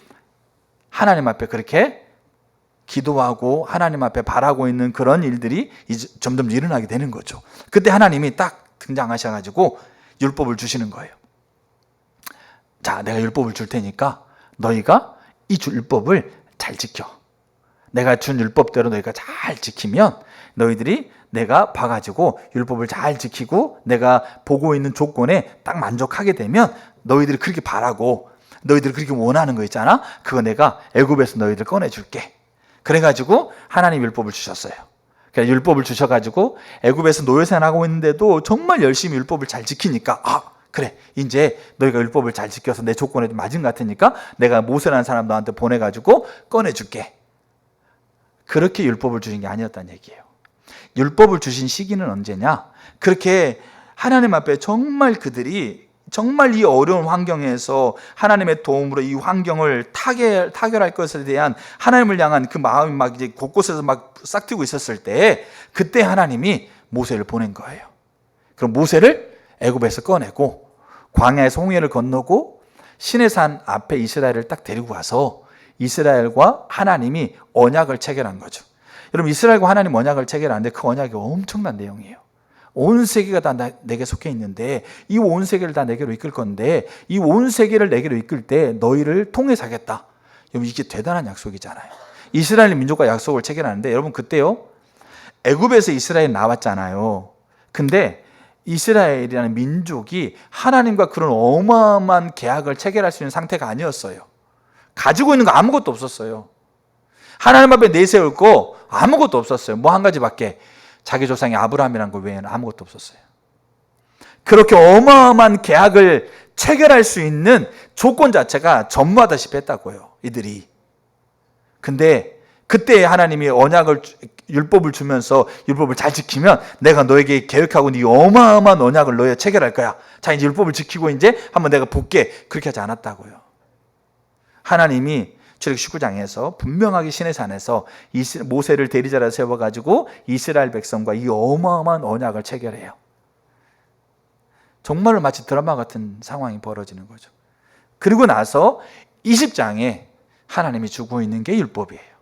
하나님 앞에 그렇게 기도하고 하나님 앞에 바라고 있는 그런 일들이 이제 점점 일어나게 되는 거죠. 그때 하나님이 딱 등장하셔가지고 율법을 주시는 거예요. 자, 내가 율법을 줄 테니까 너희가 이 율법을 잘 지켜. 내가 준 율법대로 너희가 잘 지키면 너희들이 내가 봐가지고 율법을 잘 지키고 내가 보고 있는 조건에 딱 만족하게 되면 너희들이 그렇게 바라고 너희들이 그렇게 원하는 거 있잖아. 그거 내가 애굽에서 너희들 꺼내줄게. 그래가지고 하나님 율법을 주셨어요. 그러니까 율법을 주셔가지고 애굽에서 노예생활하고 있는데도 정말 열심히 율법을 잘 지키니까 그래 이제 너희가 율법을 잘 지켜서 내 조건에 맞은 것 같으니까 내가 모세라는 사람 너한테 보내가지고 꺼내줄게. 그렇게 율법을 주신 게 아니었다는 얘기예요. 율법을 주신 시기는 언제냐? 그렇게 하나님 앞에 정말 그들이 정말 이 어려운 환경에서 하나님의 도움으로 이 환경을 타결할 것에 대한 하나님을 향한 그 마음이 막 이제 곳곳에서 막 싹트고 있었을 때 그때 하나님이 모세를 보낸 거예요. 그럼 모세를 애굽에서 꺼내고 광야에서 홍해를 건너고 시내산 앞에 이스라엘을 딱 데리고 와서 이스라엘과 하나님이 언약을 체결한 거죠. 여러분 이스라엘과 하나님 언약을 체결하는데 그 언약이 엄청난 내용이에요. 온 세계가 다 내게 속해 있는데 이 온 세계를 다 내게로 이끌 건데 이 온 세계를 내게로 이끌 때 너희를 통해서 하겠다. 여러분 이게 대단한 약속이잖아요. 이스라엘 민족과 약속을 체결하는데 여러분 그때요 애굽에서 이스라엘이 나왔잖아요. 근데 이스라엘이라는 민족이 하나님과 그런 어마어마한 계약을 체결할 수 있는 상태가 아니었어요. 가지고 있는 거 아무것도 없었어요. 하나님 앞에 내세울 거 아무것도 없었어요. 뭐 한 가지밖에 자기 조상이 아브라함이라는 거 외에는 아무것도 없었어요. 그렇게 어마어마한 계약을 체결할 수 있는 조건 자체가 전무하다시피 했다고요. 이들이. 근데 그때 하나님이 율법을 주면서 율법을 잘 지키면 내가 너에게 계획하고 이 어마어마한 언약을 너에 체결할 거야. 자 이제 율법을 지키고 이제 한번 내가 볼게. 그렇게 하지 않았다고요. 하나님이 출애굽기 19장에서 분명하게 시내산에서 모세를 대리자로 세워가지고 이스라엘 백성과 이 어마어마한 언약을 체결해요. 정말로 마치 드라마 같은 상황이 벌어지는 거죠. 그리고 나서 20장에 하나님이 주고 있는 게 율법이에요.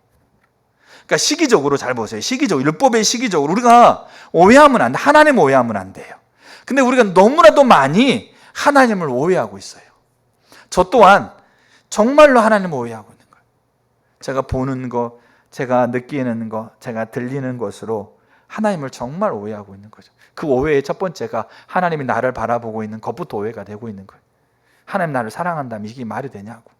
그러니까 시기적으로 잘 보세요. 율법의 시기적으로 우리가 오해하면 안 돼. 하나님 오해하면 안 돼요. 근데 우리가 너무나도 많이 하나님을 오해하고 있어요. 저 또한 정말로 하나님을 오해하고 있는 거예요. 제가 보는 거, 제가 느끼는 거, 제가 들리는 것으로 하나님을 정말 오해하고 있는 거죠. 그 오해의 첫 번째가 하나님이 나를 바라보고 있는 것부터 오해가 되고 있는 거예요. 하나님 나를 사랑한다면 이게 말이 되냐고.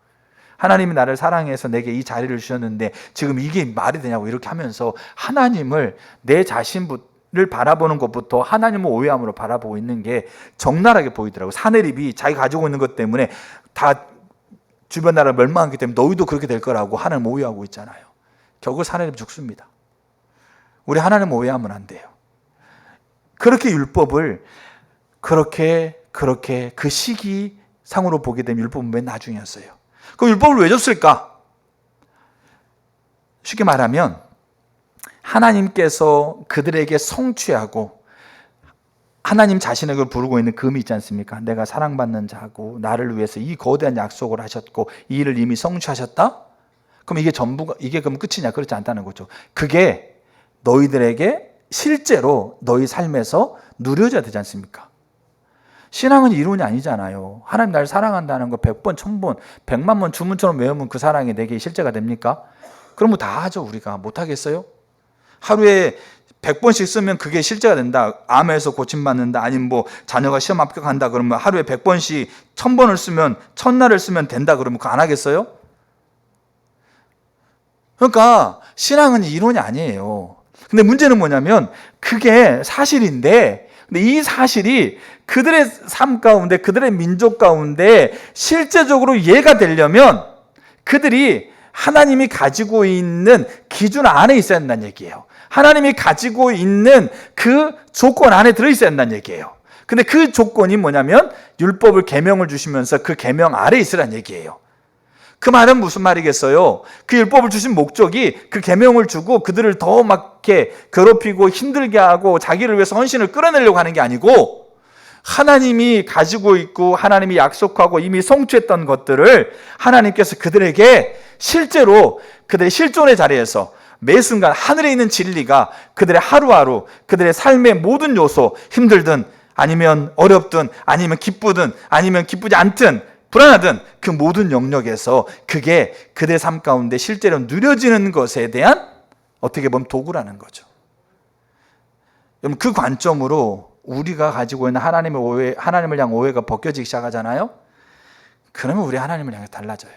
하나님이 나를 사랑해서 내게 이 자리를 주셨는데 지금 이게 말이 되냐고 이렇게 하면서 하나님을 내 자신을 바라보는 것부터 하나님을 오해함으로 바라보고 있는 게 적나라하게 보이더라고요. 사내립이 자기가 가지고 있는 것 때문에 다 주변 나라를 멸망하기 때문에 너희도 그렇게 될 거라고 하나님 오해하고 있잖아요. 결국 사내립 죽습니다. 우리 하나님 오해하면 안 돼요. 그렇게 율법을 그렇게 그 시기상으로 보게 되면 율법은 맨 나중이었어요. 그 율법을 왜 줬을까? 쉽게 말하면 하나님께서 그들에게 성취하고 하나님 자신에게 부르고 있는 금이 있지 않습니까? 내가 사랑받는 자고 나를 위해서 이 거대한 약속을 하셨고 이 일을 이미 성취하셨다? 그럼 이게 전부가 이게 그럼 끝이냐? 그렇지 않다는 거죠. 그게 너희들에게 실제로 너희 삶에서 누려져야 되지 않습니까? 신앙은 이론이 아니잖아요. 하나님 나를 사랑한다는 거 100번, 1000번, 100만 번 주문처럼 외우면 그 사랑이 내게 실제가 됩니까? 그럼 뭐 다 하죠. 우리가 못하겠어요? 하루에 100번씩 쓰면 그게 실제가 된다. 암에서 고침받는다. 아니면 뭐 자녀가 시험 합격한다. 그러면 하루에 100번씩 1000번을 쓰면 1000날을 쓰면 된다. 그러면 그거 안 하겠어요? 그러니까 신앙은 이론이 아니에요. 근데 문제는 뭐냐면 그게 사실인데 근데 이 사실이 그들의 삶 가운데 그들의 민족 가운데 실제적으로 이해가 되려면 그들이 하나님이 가지고 있는 기준 안에 있어야 된다는 얘기예요. 하나님이 가지고 있는 그 조건 안에 들어있어야 된다는 얘기예요. 근데 그 조건이 뭐냐면 율법을 계명을 주시면서 그 계명 아래 있으라는 얘기예요. 그 말은 무슨 말이겠어요? 그 율법을 주신 목적이 그 계명을 주고 그들을 더 막 이렇게 괴롭히고 힘들게 하고 자기를 위해서 헌신을 끌어내려고 하는 게 아니고 하나님이 가지고 있고 하나님이 약속하고 이미 성취했던 것들을 하나님께서 그들에게 실제로 그들의 실존의 자리에서 매 순간 하늘에 있는 진리가 그들의 하루하루 그들의 삶의 모든 요소 힘들든 아니면 어렵든 아니면 기쁘든 아니면 기쁘지 않든 불안하든 그 모든 영역에서 그게 그들의 삶 가운데 실제로 누려지는 것에 대한 어떻게 보면 도구라는 거죠. 여러분 그 관점으로 우리가 가지고 있는 하나님을 향한 오해가 벗겨지기 시작하잖아요. 그러면 우리 하나님을 향해 달라져요.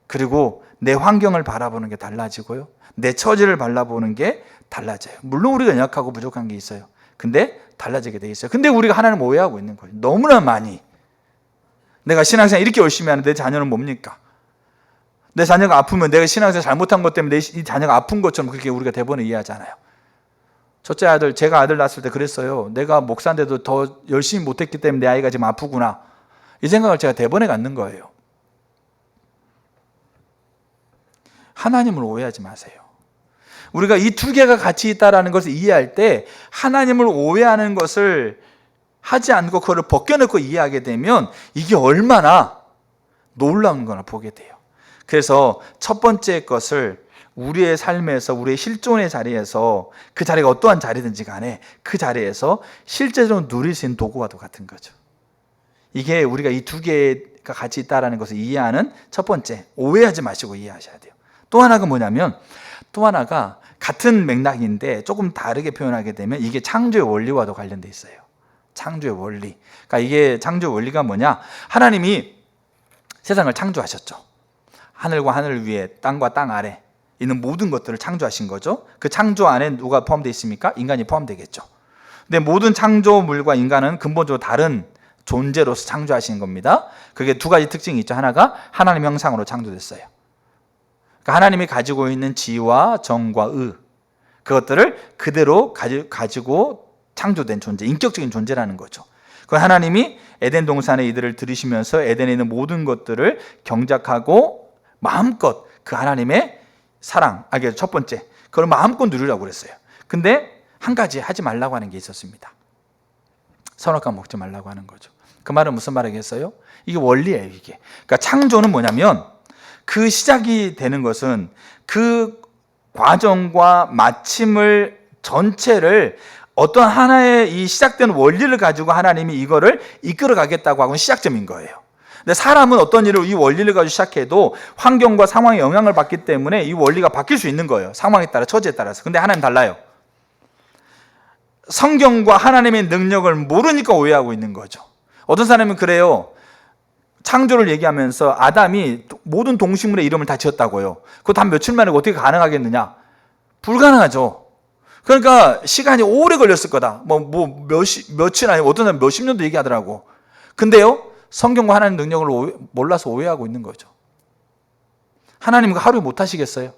그리고 내 환경을 바라보는 게 달라지고요. 내 처지를 바라보는 게 달라져요. 물론 우리가 연약하고 부족한 게 있어요. 근데 달라지게 돼 있어요. 근데 우리가 하나님을 오해하고 있는 거예요. 너무나 많이. 내가 신앙생활 이렇게 열심히 하는데 내 자녀는 뭡니까? 내 자녀가 아프면 내가 신앙생활 잘못한 것 때문에 이 자녀가 아픈 것처럼 그렇게 우리가 대본을 이해하잖아요. 첫째 아들, 제가 아들 낳았을 때 그랬어요. 내가 목사인데도 더 열심히 못했기 때문에 내 아이가 지금 아프구나. 이 생각을 제가 대본에 갖는 거예요. 하나님을 오해하지 마세요. 우리가 이 두 개가 같이 있다는 것을 이해할 때 하나님을 오해하는 것을 하지 않고 그걸 벗겨놓고 이해하게 되면 이게 얼마나 놀라운 거나 보게 돼요. 그래서 첫 번째 것을 우리의 삶에서 우리의 실존의 자리에서 그 자리가 어떠한 자리든지 간에 그 자리에서 실제적으로 누릴 수 있는 도구와도 같은 거죠. 이게 우리가 이 두 개가 같이 있다는 것을 이해하는 첫 번째, 오해하지 마시고 이해하셔야 돼요. 또 하나가 뭐냐면 또 하나가 같은 맥락인데 조금 다르게 표현하게 되면 이게 창조의 원리와도 관련돼 있어요. 창조의 원리. 그러니까 이게 창조의 원리가 뭐냐? 하나님이 세상을 창조하셨죠. 하늘과 하늘 위에 땅과 땅 아래 있는 모든 것들을 창조하신 거죠. 그 창조 안에 누가 포함되어 있습니까? 인간이 포함되겠죠. 근데 모든 창조물과 인간은 근본적으로 다른 존재로서 창조하신 겁니다. 그게 두 가지 특징이 있죠. 하나가 하나님 형상으로 창조됐어요. 그러니까 하나님이 가지고 있는 지와 정과 의 그것들을 그대로 가지고 창조된 존재, 인격적인 존재라는 거죠. 그 하나님이 에덴 동산에 이들을 들이시면서 에덴에 있는 모든 것들을 경작하고 마음껏 그 하나님의 사랑, 첫 번째, 그걸 마음껏 누리라고 그랬어요. 근데 한 가지 하지 말라고 하는 게 있었습니다. 선악과 먹지 말라고 하는 거죠. 그 말은 무슨 말이겠어요? 이게 원리예요, 이게. 그러니까 창조는 뭐냐면 그 시작이 되는 것은 그 과정과 마침을 전체를 어떤 하나의 이 시작된 원리를 가지고 하나님이 이거를 이끌어 가겠다고 하고 시작점인 거예요. 근데 사람은 어떤 일을 이 원리를 가지고 시작해도 환경과 상황에 영향을 받기 때문에 이 원리가 바뀔 수 있는 거예요. 상황에 따라, 처지에 따라서. 근데 하나님 달라요. 성경과 하나님의 능력을 모르니까 오해하고 있는 거죠. 어떤 사람은 그래요. 창조를 얘기하면서 아담이 모든 동식물의 이름을 다 지었다고요. 그거 단 며칠 만에 어떻게 가능하겠느냐? 불가능하죠. 그러니까 시간이 오래 걸렸을 거다. 며칠 아니고 어떤 사람 몇십 년도 얘기하더라고. 근데요, 성경과 하나님 능력을 몰라서 오해하고 있는 거죠. 하나님과 하루에 못 하시겠어요?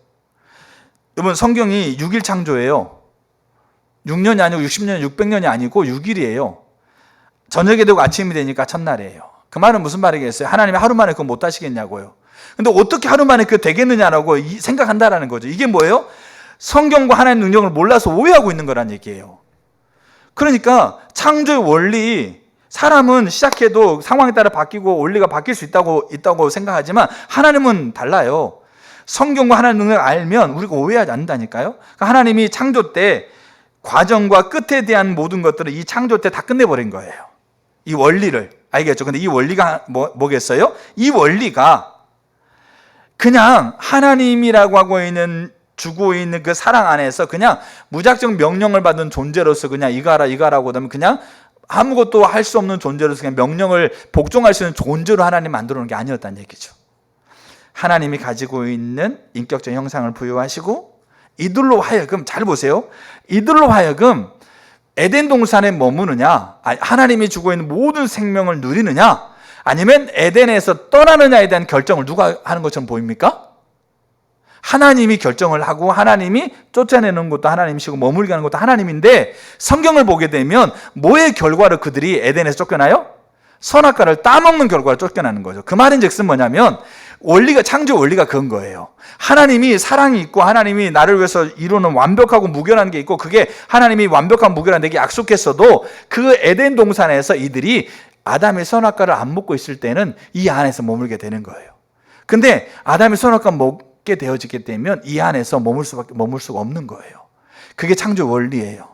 여러분, 성경이 6일 창조예요. 6년이 아니고 60년, 600년이 아니고 6일이에요. 저녁이 되고 아침이 되니까 첫날이에요. 그 말은 무슨 말이겠어요? 하나님이 하루 만에 그거 못 하시겠냐고요. 근데 어떻게 하루 만에 그거 되겠느냐라고 생각한다라는 거죠. 이게 뭐예요? 성경과 하나님의 능력을 몰라서 오해하고 있는 거란 얘기예요. 그러니까 창조의 원리, 사람은 시작해도 상황에 따라 바뀌고 원리가 바뀔 수 있다고 생각하지만 하나님은 달라요. 성경과 하나님의 능력을 알면 우리가 오해하지 않는다니까요. 그러니까 하나님이 창조 때 과정과 끝에 대한 모든 것들을 이 창조 때 다 끝내버린 거예요. 이 원리를. 알겠죠? 근데 이 원리가 뭐겠어요? 이 원리가 그냥 하나님이라고 하고 있는, 주고 있는 그 사랑 안에서 그냥 무작정 명령을 받은 존재로서 그냥 이거 하라, 이거 하라고 하면 그냥 아무것도 할 수 없는 존재로서 그냥 명령을 복종할 수 있는 존재로 하나님 만들어 놓은 게 아니었다는 얘기죠. 하나님이 가지고 있는 인격적 형상을 부여하시고 이들로 하여금, 잘 보세요. 이들로 하여금 에덴 동산에 머무느냐, 하나님이 주고 있는 모든 생명을 누리느냐, 아니면 에덴에서 떠나느냐에 대한 결정을 누가 하는 것처럼 보입니까? 하나님이 결정을 하고 하나님이 쫓아내는 것도 하나님이시고 머물게 하는 것도 하나님인데, 성경을 보게 되면 뭐의 결과로 그들이 에덴에서 쫓겨나요? 선악과를 따먹는 결과를 쫓겨나는 거죠. 그 말인즉슨 뭐냐면 원리가, 창조 원리가 그런 거예요. 하나님이 사랑이 있고 하나님이 나를 위해서 이루는 완벽하고 무결한 게 있고, 그게 하나님이 완벽한 무결한 내게 약속했어도 그 에덴 동산에서 이들이 아담의 선악과를 안 먹고 있을 때는 이 안에서 머물게 되는 거예요. 근데 아담의 선악과 먹게 되어지게 되면 이 안에서 머물 수가 없는 거예요. 그게 창조 원리예요.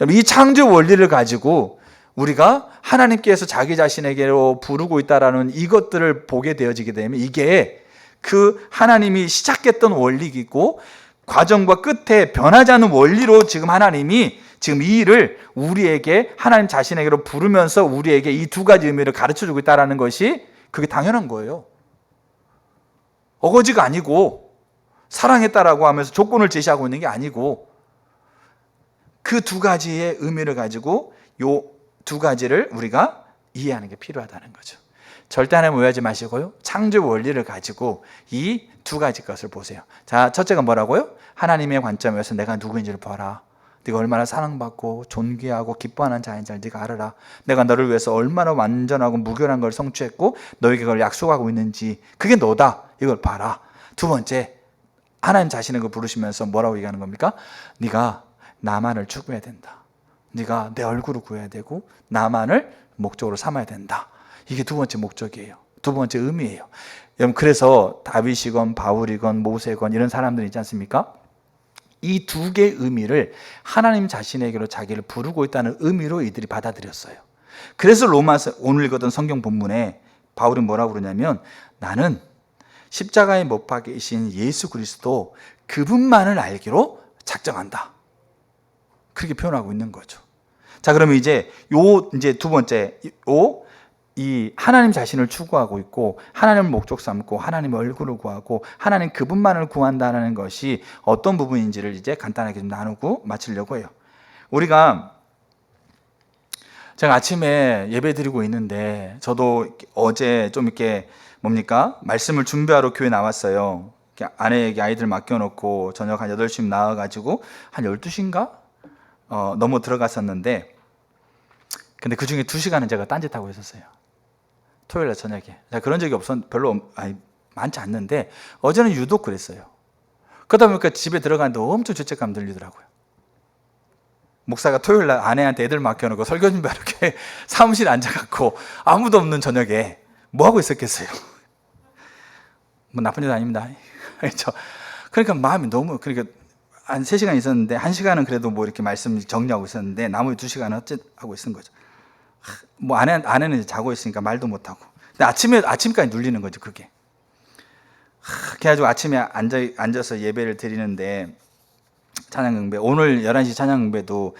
이 창조 원리를 가지고 우리가 하나님께서 자기 자신에게로 부르고 있다라는 이것들을 보게 되어지게 되면 이게 그 하나님이 시작했던 원리이고 과정과 끝에 변하지 않는 원리로 지금 하나님이 지금 이 일을 우리에게, 하나님 자신에게로 부르면서 우리에게 이 두 가지 의미를 가르쳐주고 있다는 것이 그게 당연한 거예요. 어거지가 아니고 사랑했다라고 하면서 조건을 제시하고 있는 게 아니고 그 두 가지의 의미를 가지고 요 두 가지를 우리가 이해하는 게 필요하다는 거죠. 절대 하나님 오해하지 마시고요. 창조 원리를 가지고 이 두 가지 것을 보세요. 자, 첫째가 뭐라고요? 하나님의 관점에서 내가 누구인지를 봐라. 네가 얼마나 사랑받고 존귀하고 기뻐하는 자인지를 네가 알아라. 내가 너를 위해서 얼마나 완전하고 무결한 걸 성취했고 너에게 그걸 약속하고 있는지, 그게 너다. 이걸 봐라. 두 번째, 하나님 자신을 부르시면서 뭐라고 얘기하는 겁니까? 네가 나만을 추구해야 된다. 네가 내 얼굴을 구해야 되고 나만을 목적으로 삼아야 된다. 이게 두 번째 목적이에요. 두 번째 의미예요. 여러분, 그래서 다윗이건 바울이건 모세건 이런 사람들 있지 않습니까? 이 두 개의 의미를 하나님 자신에게로 자기를 부르고 있다는 의미로 이들이 받아들였어요. 그래서 로마서 오늘 읽었던 성경 본문에 바울은 뭐라고 그러냐면, 나는 십자가에 못 박히신 예수 그리스도 그분만을 알기로 작정한다. 그렇게 표현하고 있는 거죠. 자, 그러면 이제 두 번째, 이 하나님 자신을 추구하고 있고 하나님을 목적 삼고 하나님의 얼굴을 구하고 하나님 그분만을 구한다는 것이 어떤 부분인지를 이제 간단하게 좀 나누고 마치려고 해요. 제가 아침에 예배 드리고 있는데 저도 어제 좀 이렇게 말씀을 준비하러 교회 나왔어요. 아내에게 아이들 맡겨놓고 저녁 한 8시쯤 나와가지고 한 12시인가? 넘어 들어갔었는데, 근데 그 중에 2시간은 제가 딴짓하고 있었어요. 토요일날 저녁에. 그런 적이 많지 않는데 어제는 유독 그랬어요. 그러다 보니까 집에 들어가는데 엄청 죄책감 들리더라고요. 목사가 토요일날 아내한테 애들 맡겨놓고 설교 준비하러 이렇게 사무실에 앉아갖고 아무도 없는 저녁에 뭐 하고 있었겠어요? 뭐 나쁜 일 아닙니다. 그렇죠? 그러니까 마음이 너무, 그러니까 한 3시간 있었는데 1시간은 그래도 뭐 이렇게 말씀 정리하고 있었는데 나머지 2시간은 어쨌하고 있은 거죠. 뭐 아내는 이제 자고 있으니까 말도 못하고. 근데 아침까지 눌리는 거죠, 그게. 그래가지고 아침에 앉아서 예배를 드리는데, 찬양응배, 오늘 11시 찬양응배도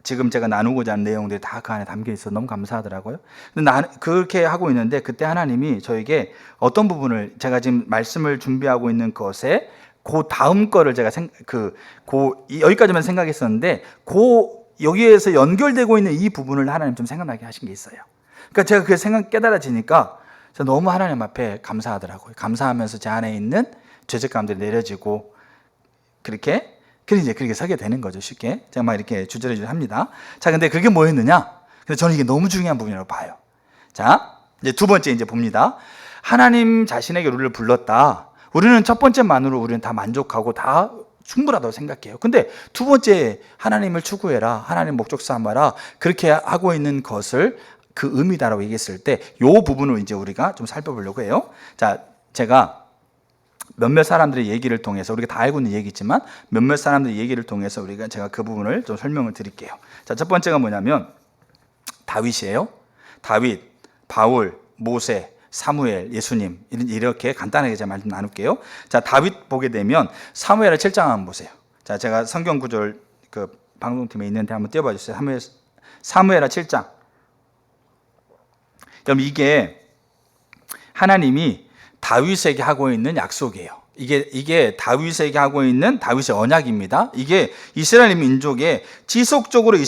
지금 제가 나누고자 하는 내용들이 다 그 안에 담겨 있어 너무 감사하더라고요. 근데 나는 그렇게 하고 있는데 그때 하나님이 저에게 어떤 부분을 제가 지금 말씀을 준비하고 있는 것에 그 다음 거를 제가 여기까지만 생각했었는데 여기에서 연결되고 있는 이 부분을 하나님 좀 생각나게 하신 게 있어요. 그러니까 제가 그 생각 깨달아지니까 제가 너무 하나님 앞에 감사하더라고요. 감사하면서 제 안에 있는 죄책감들이 내려지고 그렇게 서게 되는 거죠. 쉽게 제가 막 이렇게 주저리주저 합니다. 자, 근데 그게 뭐였느냐? 근데 저는 이게 너무 중요한 부분이라고 봐요. 자, 이제 두 번째 이제 봅니다. 하나님 자신에게 우리를 불렀다. 우리는 첫 번째만으로 우리는 다 만족하고 다 충분하다고 생각해요. 근데 두 번째 하나님을 추구해라, 하나님 목적 삼아라, 그렇게 하고 있는 것을 그 의미다라고 얘기했을 때 이 부분을 이제 우리가 좀 살펴보려고 해요. 자, 제가 몇몇 사람들의 얘기를 통해서 우리가 다 알고 있는 얘기지만 몇몇 사람들의 얘기를 통해서 제가 그 부분을 좀 설명을 드릴게요. 자, 첫 번째가 뭐냐면 다윗이에요. 다윗, 바울, 모세, 사무엘, 예수님 이렇게 간단하게 제가 말씀 나눌게요. 자, 다윗 보게 되면 사무엘하 7장 한번 보세요. 자, 제가 성경 구절 그 방송팀에 있는데 한번 띄워봐 주세요. 사무엘하 7장. 그럼 이게 하나님이 다윗에게 하고 있는 약속이에요. 이게 다윗에게 하고 있는 다윗의 언약입니다. 이게 이스라엘 민족의 지속적으로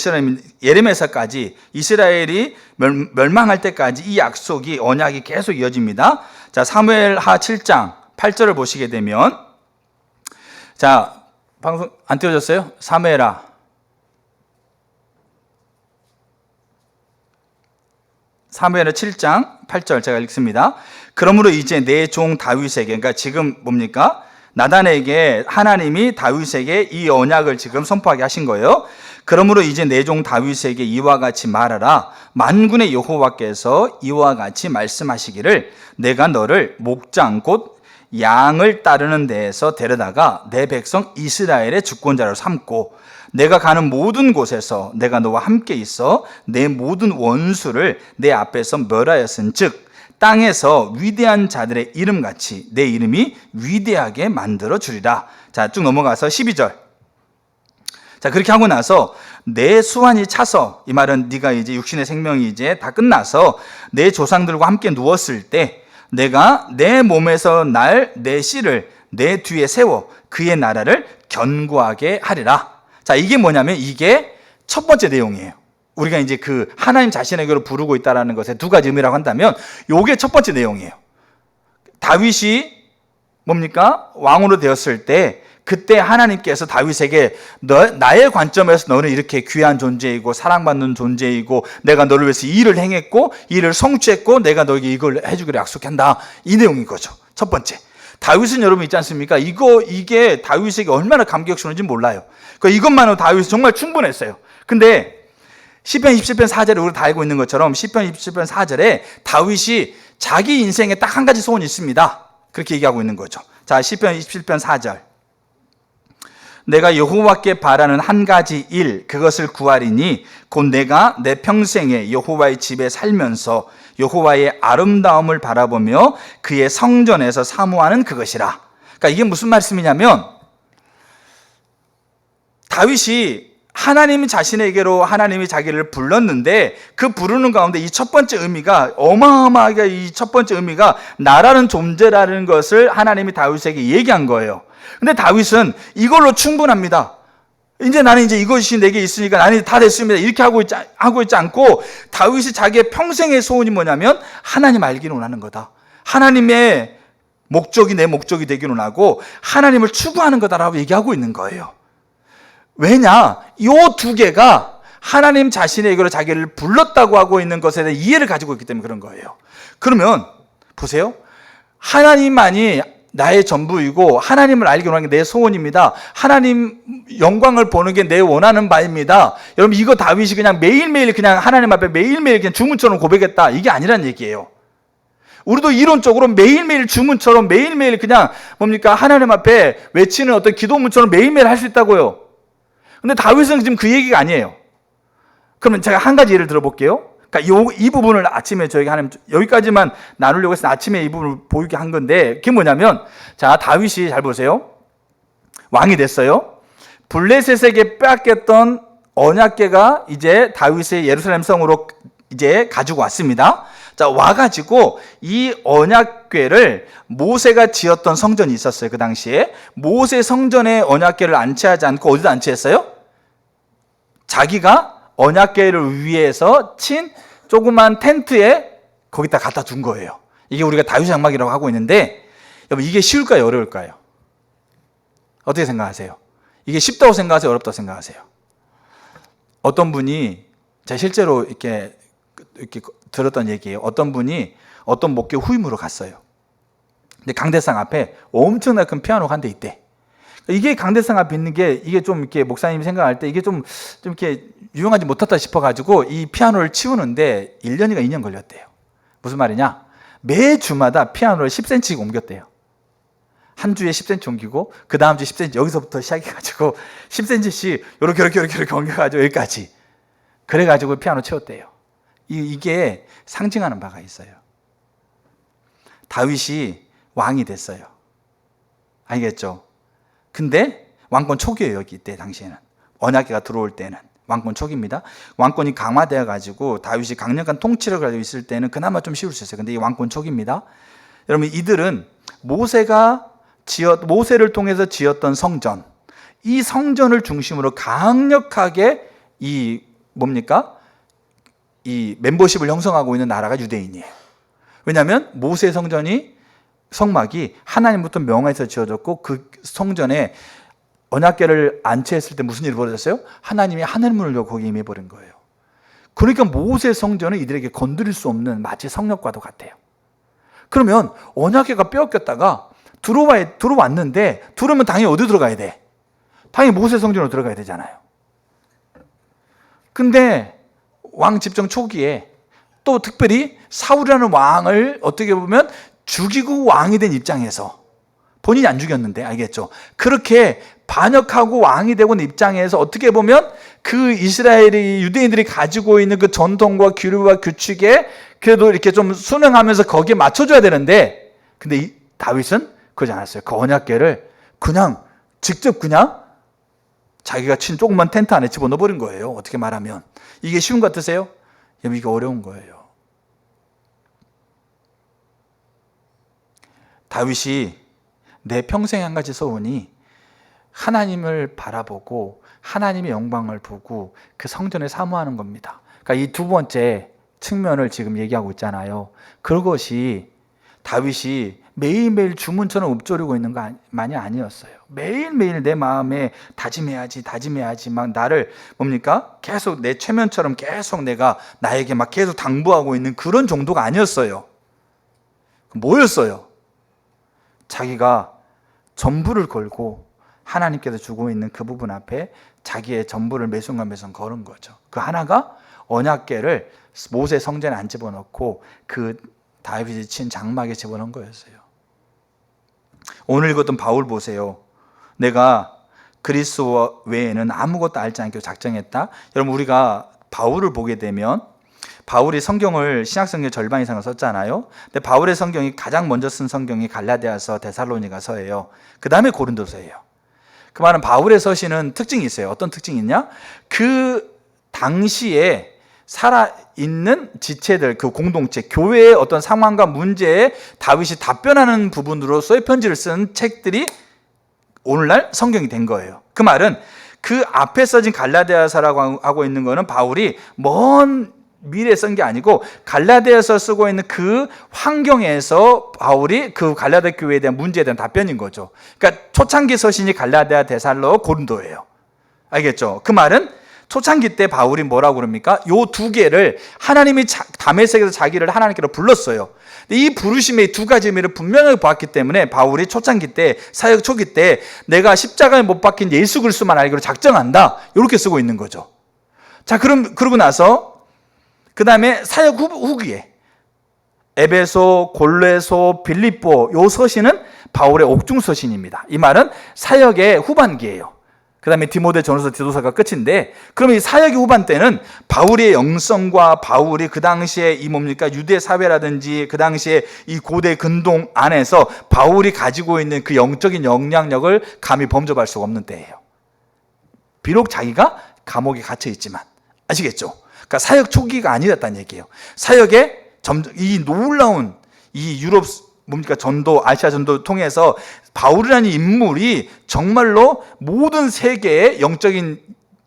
예레미야서까지 이스라엘이 멸망할 때까지 이 약속이 언약이 계속 이어집니다. 자, 사무엘하 7장 8절을 보시게 되면, 자, 방송 안 띄워졌어요? 사무엘하 7장 8절 제가 읽습니다. 그러므로 이제 내 종 다윗에게, 그러니까 지금 뭡니까? 나단에게 하나님이 다윗에게 이 언약을 지금 선포하게 하신 거예요. 그러므로 이제 내 종 다윗에게 이와 같이 말하라. 만군의 여호와께서 이와 같이 말씀하시기를 내가 너를 목장 곧 양을 따르는 데에서 데려다가 내 백성 이스라엘의 주권자로 삼고 내가 가는 모든 곳에서 내가 너와 함께 있어 내 모든 원수를 내 앞에서 멸하였은즉 땅에서 위대한 자들의 이름같이 내 이름이 위대하게 만들어 주리라. 자, 쭉 넘어가서 12절. 자, 그렇게 하고 나서 내 수완이 차서, 이 말은 네가 이제 육신의 생명이 이제 다 끝나서 내 조상들과 함께 누웠을 때 내가 내 몸에서 날 내 씨를 내 뒤에 세워 그의 나라를 견고하게 하리라. 자, 이게 뭐냐면 이게 첫 번째 내용이에요. 우리가 이제 그 하나님 자신에게로 부르고 있다는 것에 두 가지 의미라고 한다면 요게 첫 번째 내용이에요. 다윗이 뭡니까? 왕으로 되었을 때 그때 하나님께서 다윗에게 나의 관점에서 너는 이렇게 귀한 존재이고 사랑받는 존재이고 내가 너를 위해서 일을 행했고 일을 성취했고 내가 너에게 이걸 해주기로 약속한다. 이 내용인 거죠. 첫 번째. 다윗은 여러분 있지 않습니까? 이게 다윗에게 얼마나 감격스러운지 몰라요. 그러니까 이것만으로 다윗은 정말 충분했어요. 근데 시편 27편 4절에 우리가 다 알고 있는 것처럼 시편 27편 4절에 다윗이 자기 인생에 딱 한 가지 소원이 있습니다. 그렇게 얘기하고 있는 거죠. 자, 시편 27편 4절. 내가 여호와께 바라는 한 가지 일 그것을 구하리니 곧 내가 내 평생에 여호와의 집에 살면서 여호와의 아름다움을 바라보며 그의 성전에서 사모하는 그것이라. 그러니까 이게 무슨 말씀이냐면 다윗이 하나님 자신에게로 하나님이 자기를 불렀는데 그 부르는 가운데 이 첫 번째 의미가 어마어마하게 이 첫 번째 의미가 나라는 존재라는 것을 하나님이 다윗에게 얘기한 거예요. 근데 다윗은 이걸로 충분합니다. 이제 나는 이제 이것이 내게 있으니까 나는 다 됐습니다. 이렇게 하고 있지 않고 다윗이 자기의 평생의 소원이 뭐냐면 하나님 알기를 원하는 거다. 하나님의 목적이 내 목적이 되기를 원하고 하나님을 추구하는 거다라고 얘기하고 있는 거예요. 왜냐? 이 두 개가 하나님 자신에게로 자기를 불렀다고 하고 있는 것에 대한 이해를 가지고 있기 때문에 그런 거예요. 그러면 보세요. 하나님만이 나의 전부이고 하나님을 알기 원하는 게 내 소원입니다. 하나님 영광을 보는 게 내 원하는 바입니다. 여러분 이거 다윗이 그냥 매일매일 그냥 하나님 앞에 매일매일 그냥 주문처럼 고백했다. 이게 아니란 얘기예요. 우리도 이론적으로 매일매일 주문처럼 매일매일 그냥 뭡니까? 하나님 앞에 외치는 어떤 기도문처럼 매일매일 할 수 있다고요. 근데 다윗은 지금 그 얘기가 아니에요. 그러면 제가 한 가지 예를 들어볼게요. 그러니까 이 부분을 아침에 저희가 하나님 여기까지만 나누려고 해서 아침에 이 부분을 보이게 한 건데 그게 뭐냐면 자 다윗이 잘 보세요. 왕이 됐어요. 블레셋에게 빼앗겼던 언약궤가 이제 다윗의 예루살렘 성으로 이제 가지고 왔습니다. 자, 와가지고 이 언약궤를 모세가 지었던 성전이 있었어요. 그 당시에 모세 성전에 언약궤를 안치하지 않고 어디다 안치했어요? 자기가 언약궤를 위해서 친 조그만 텐트에 거기다 갖다 둔 거예요. 이게 우리가 다윗 장막이라고 하고 있는데, 여러분 이게 쉬울까요? 어려울까요? 어떻게 생각하세요? 이게 쉽다고 생각하세요? 어렵다고 생각하세요? 어떤 분이, 제가 실제로 이렇게 들었던 얘기예요. 어떤 분이 어떤 목교 후임으로 갔어요. 근데 강대상 앞에 엄청나게 큰 피아노가 한 대 있대. 이게 강대상 앞에 있는 게, 이게 좀 이렇게 목사님이 생각할 때 이게 좀 이렇게 유용하지 못하다 싶어가지고 이 피아노를 치우는데 1년인가 2년 걸렸대요. 무슨 말이냐? 매 주마다 피아노를 10cm씩 옮겼대요. 한 주에 10cm 옮기고 그 다음 주에 10cm, 여기서부터 시작해가지고 10cm씩 이렇게 옮겨가지고 여기까지. 그래가지고 피아노 채웠대요. 이게 상징하는 바가 있어요. 다윗이 왕이 됐어요. 알겠죠? 근데 왕권 초기예요. 여기 이때 당시에는 언약궤가 들어올 때는 왕권 초기입니다. 왕권이 강화되어 가지고 다윗이 강력한 통치를 가지고 있을 때는 그나마 좀 쉬울 수 있어요. 근데 이 왕권 초기입니다. 여러분 이들은 모세를 통해서 지었던 성전, 이 성전을 중심으로 강력하게 이 멤버십을 형성하고 있는 나라가 유대인이에요. 왜냐하면 모세 성막이 하나님부터 명하에서 지어졌고, 그 성전에 언약궤를 안치했을 때 무슨 일이 벌어졌어요? 하나님이 하늘문을 열고 거기에 임해버린 거예요. 그러니까 모세 성전은 이들에게 건드릴 수 없는 마치 성벽과도 같아요. 그러면 언약궤가 빼앗겼다가 들어왔는데, 들어오면 당연히 어디 들어가야 돼? 당연히 모세 성전으로 들어가야 되잖아요. 근데 왕 집정 초기에 또 특별히 사울이라는 왕을 어떻게 보면 죽이고 왕이 된 입장에서, 본인이 안 죽였는데, 알겠죠? 그렇게 반역하고 왕이 되고 있는 입장에서 어떻게 보면 그 이스라엘이, 유대인들이 가지고 있는 그 전통과 규율과 규칙에 그래도 이렇게 좀 순응하면서 거기에 맞춰줘야 되는데, 근데 이 다윗은 그러지 않았어요. 그 언약궤를 직접 자기가 친 조그만 텐트 안에 집어넣어버린 거예요. 어떻게 말하면. 이게 쉬운 것 같으세요? 이게 어려운 거예요. 다윗이 내 평생에 한 가지 소원이 하나님을 바라보고 하나님의 영광을 보고 그 성전을 사모하는 겁니다. 그러니까 이 두 번째 측면을 지금 얘기하고 있잖아요. 그것이 다윗이 매일매일 주문처럼 읊조리고 있는 것만이 아니었어요. 매일매일 내 마음에 다짐해야지 막 나를 계속 내 최면처럼 계속 내가 나에게 막 계속 당부하고 있는 그런 정도가 아니었어요. 뭐였어요? 자기가 전부를 걸고 하나님께서 주고 있는 그 부분 앞에 자기의 전부를 매 순간 걸은 거죠. 그 하나가 언약궤를 모세 성전에 안 집어넣고 그 다윗이 친 장막에 집어넣은 거였어요. 오늘 읽었던 바울 보세요. 내가 그리스도 외에는 아무것도 알지 않기로 작정했다. 여러분 우리가 바울을 보게 되면, 바울이 성경을 신약성경 절반 이상을 썼잖아요. 근데 바울의 성경이 가장 먼저 쓴 성경이 갈라디아서, 데살로니가서예요. 그 다음에 고린도서예요. 그 말은 바울의 서신은 특징이 있어요. 어떤 특징이 있냐? 그 당시에 살아있는 지체들, 그 공동체, 교회의 어떤 상황과 문제에 다윗이 답변하는 부분으로서의 편지를 쓴 책들이 오늘날 성경이 된 거예요. 그 말은 그 앞에 써진 갈라디아서라고 하고 있는 거는 바울이 먼 미래에 쓴 게 아니고 갈라디아서 쓰고 있는 그 환경에서 바울이 그 갈라디아 교회에 대한 문제에 대한 답변인 거죠. 그러니까 초창기 서신이 갈라디아, 데살로, 고린도예요. 알겠죠? 그 말은 초창기 때 바울이 뭐라고 그럽니까? 요 두 개를 하나님이 다메섹에서 자기를 하나님께로 불렀어요. 이 부르심의 두 가지 의미를 분명하게 보았기 때문에 바울이 초창기 때, 사역 초기 때 내가 십자가에 못 박힌 예수 그리스도만 알기로 작정한다, 이렇게 쓰고 있는 거죠. 자, 그러고 나서 그 다음에 사역 후기에 에베소, 골로새, 빌립보, 요 서신은 바울의 옥중 서신입니다. 이 말은 사역의 후반기예요. 그 다음에 디모데, 전후서, 디도서가 끝인데, 그러면 이 사역의 후반 때는 바울의 영성과 바울이 그 당시에 유대 사회라든지 그 당시에 이 고대 근동 안에서 바울이 가지고 있는 그 영적인 영향력을 감히 범접할 수가 없는 때예요. 비록 자기가 감옥에 갇혀 있지만, 아시겠죠? 그러니까 사역 초기가 아니었다는 얘기예요. 사역에 점점 이 놀라운 이 유럽 뭡니까 전도, 아시아 전도 통해서 바울이라는 인물이 정말로 모든 세계의 영적인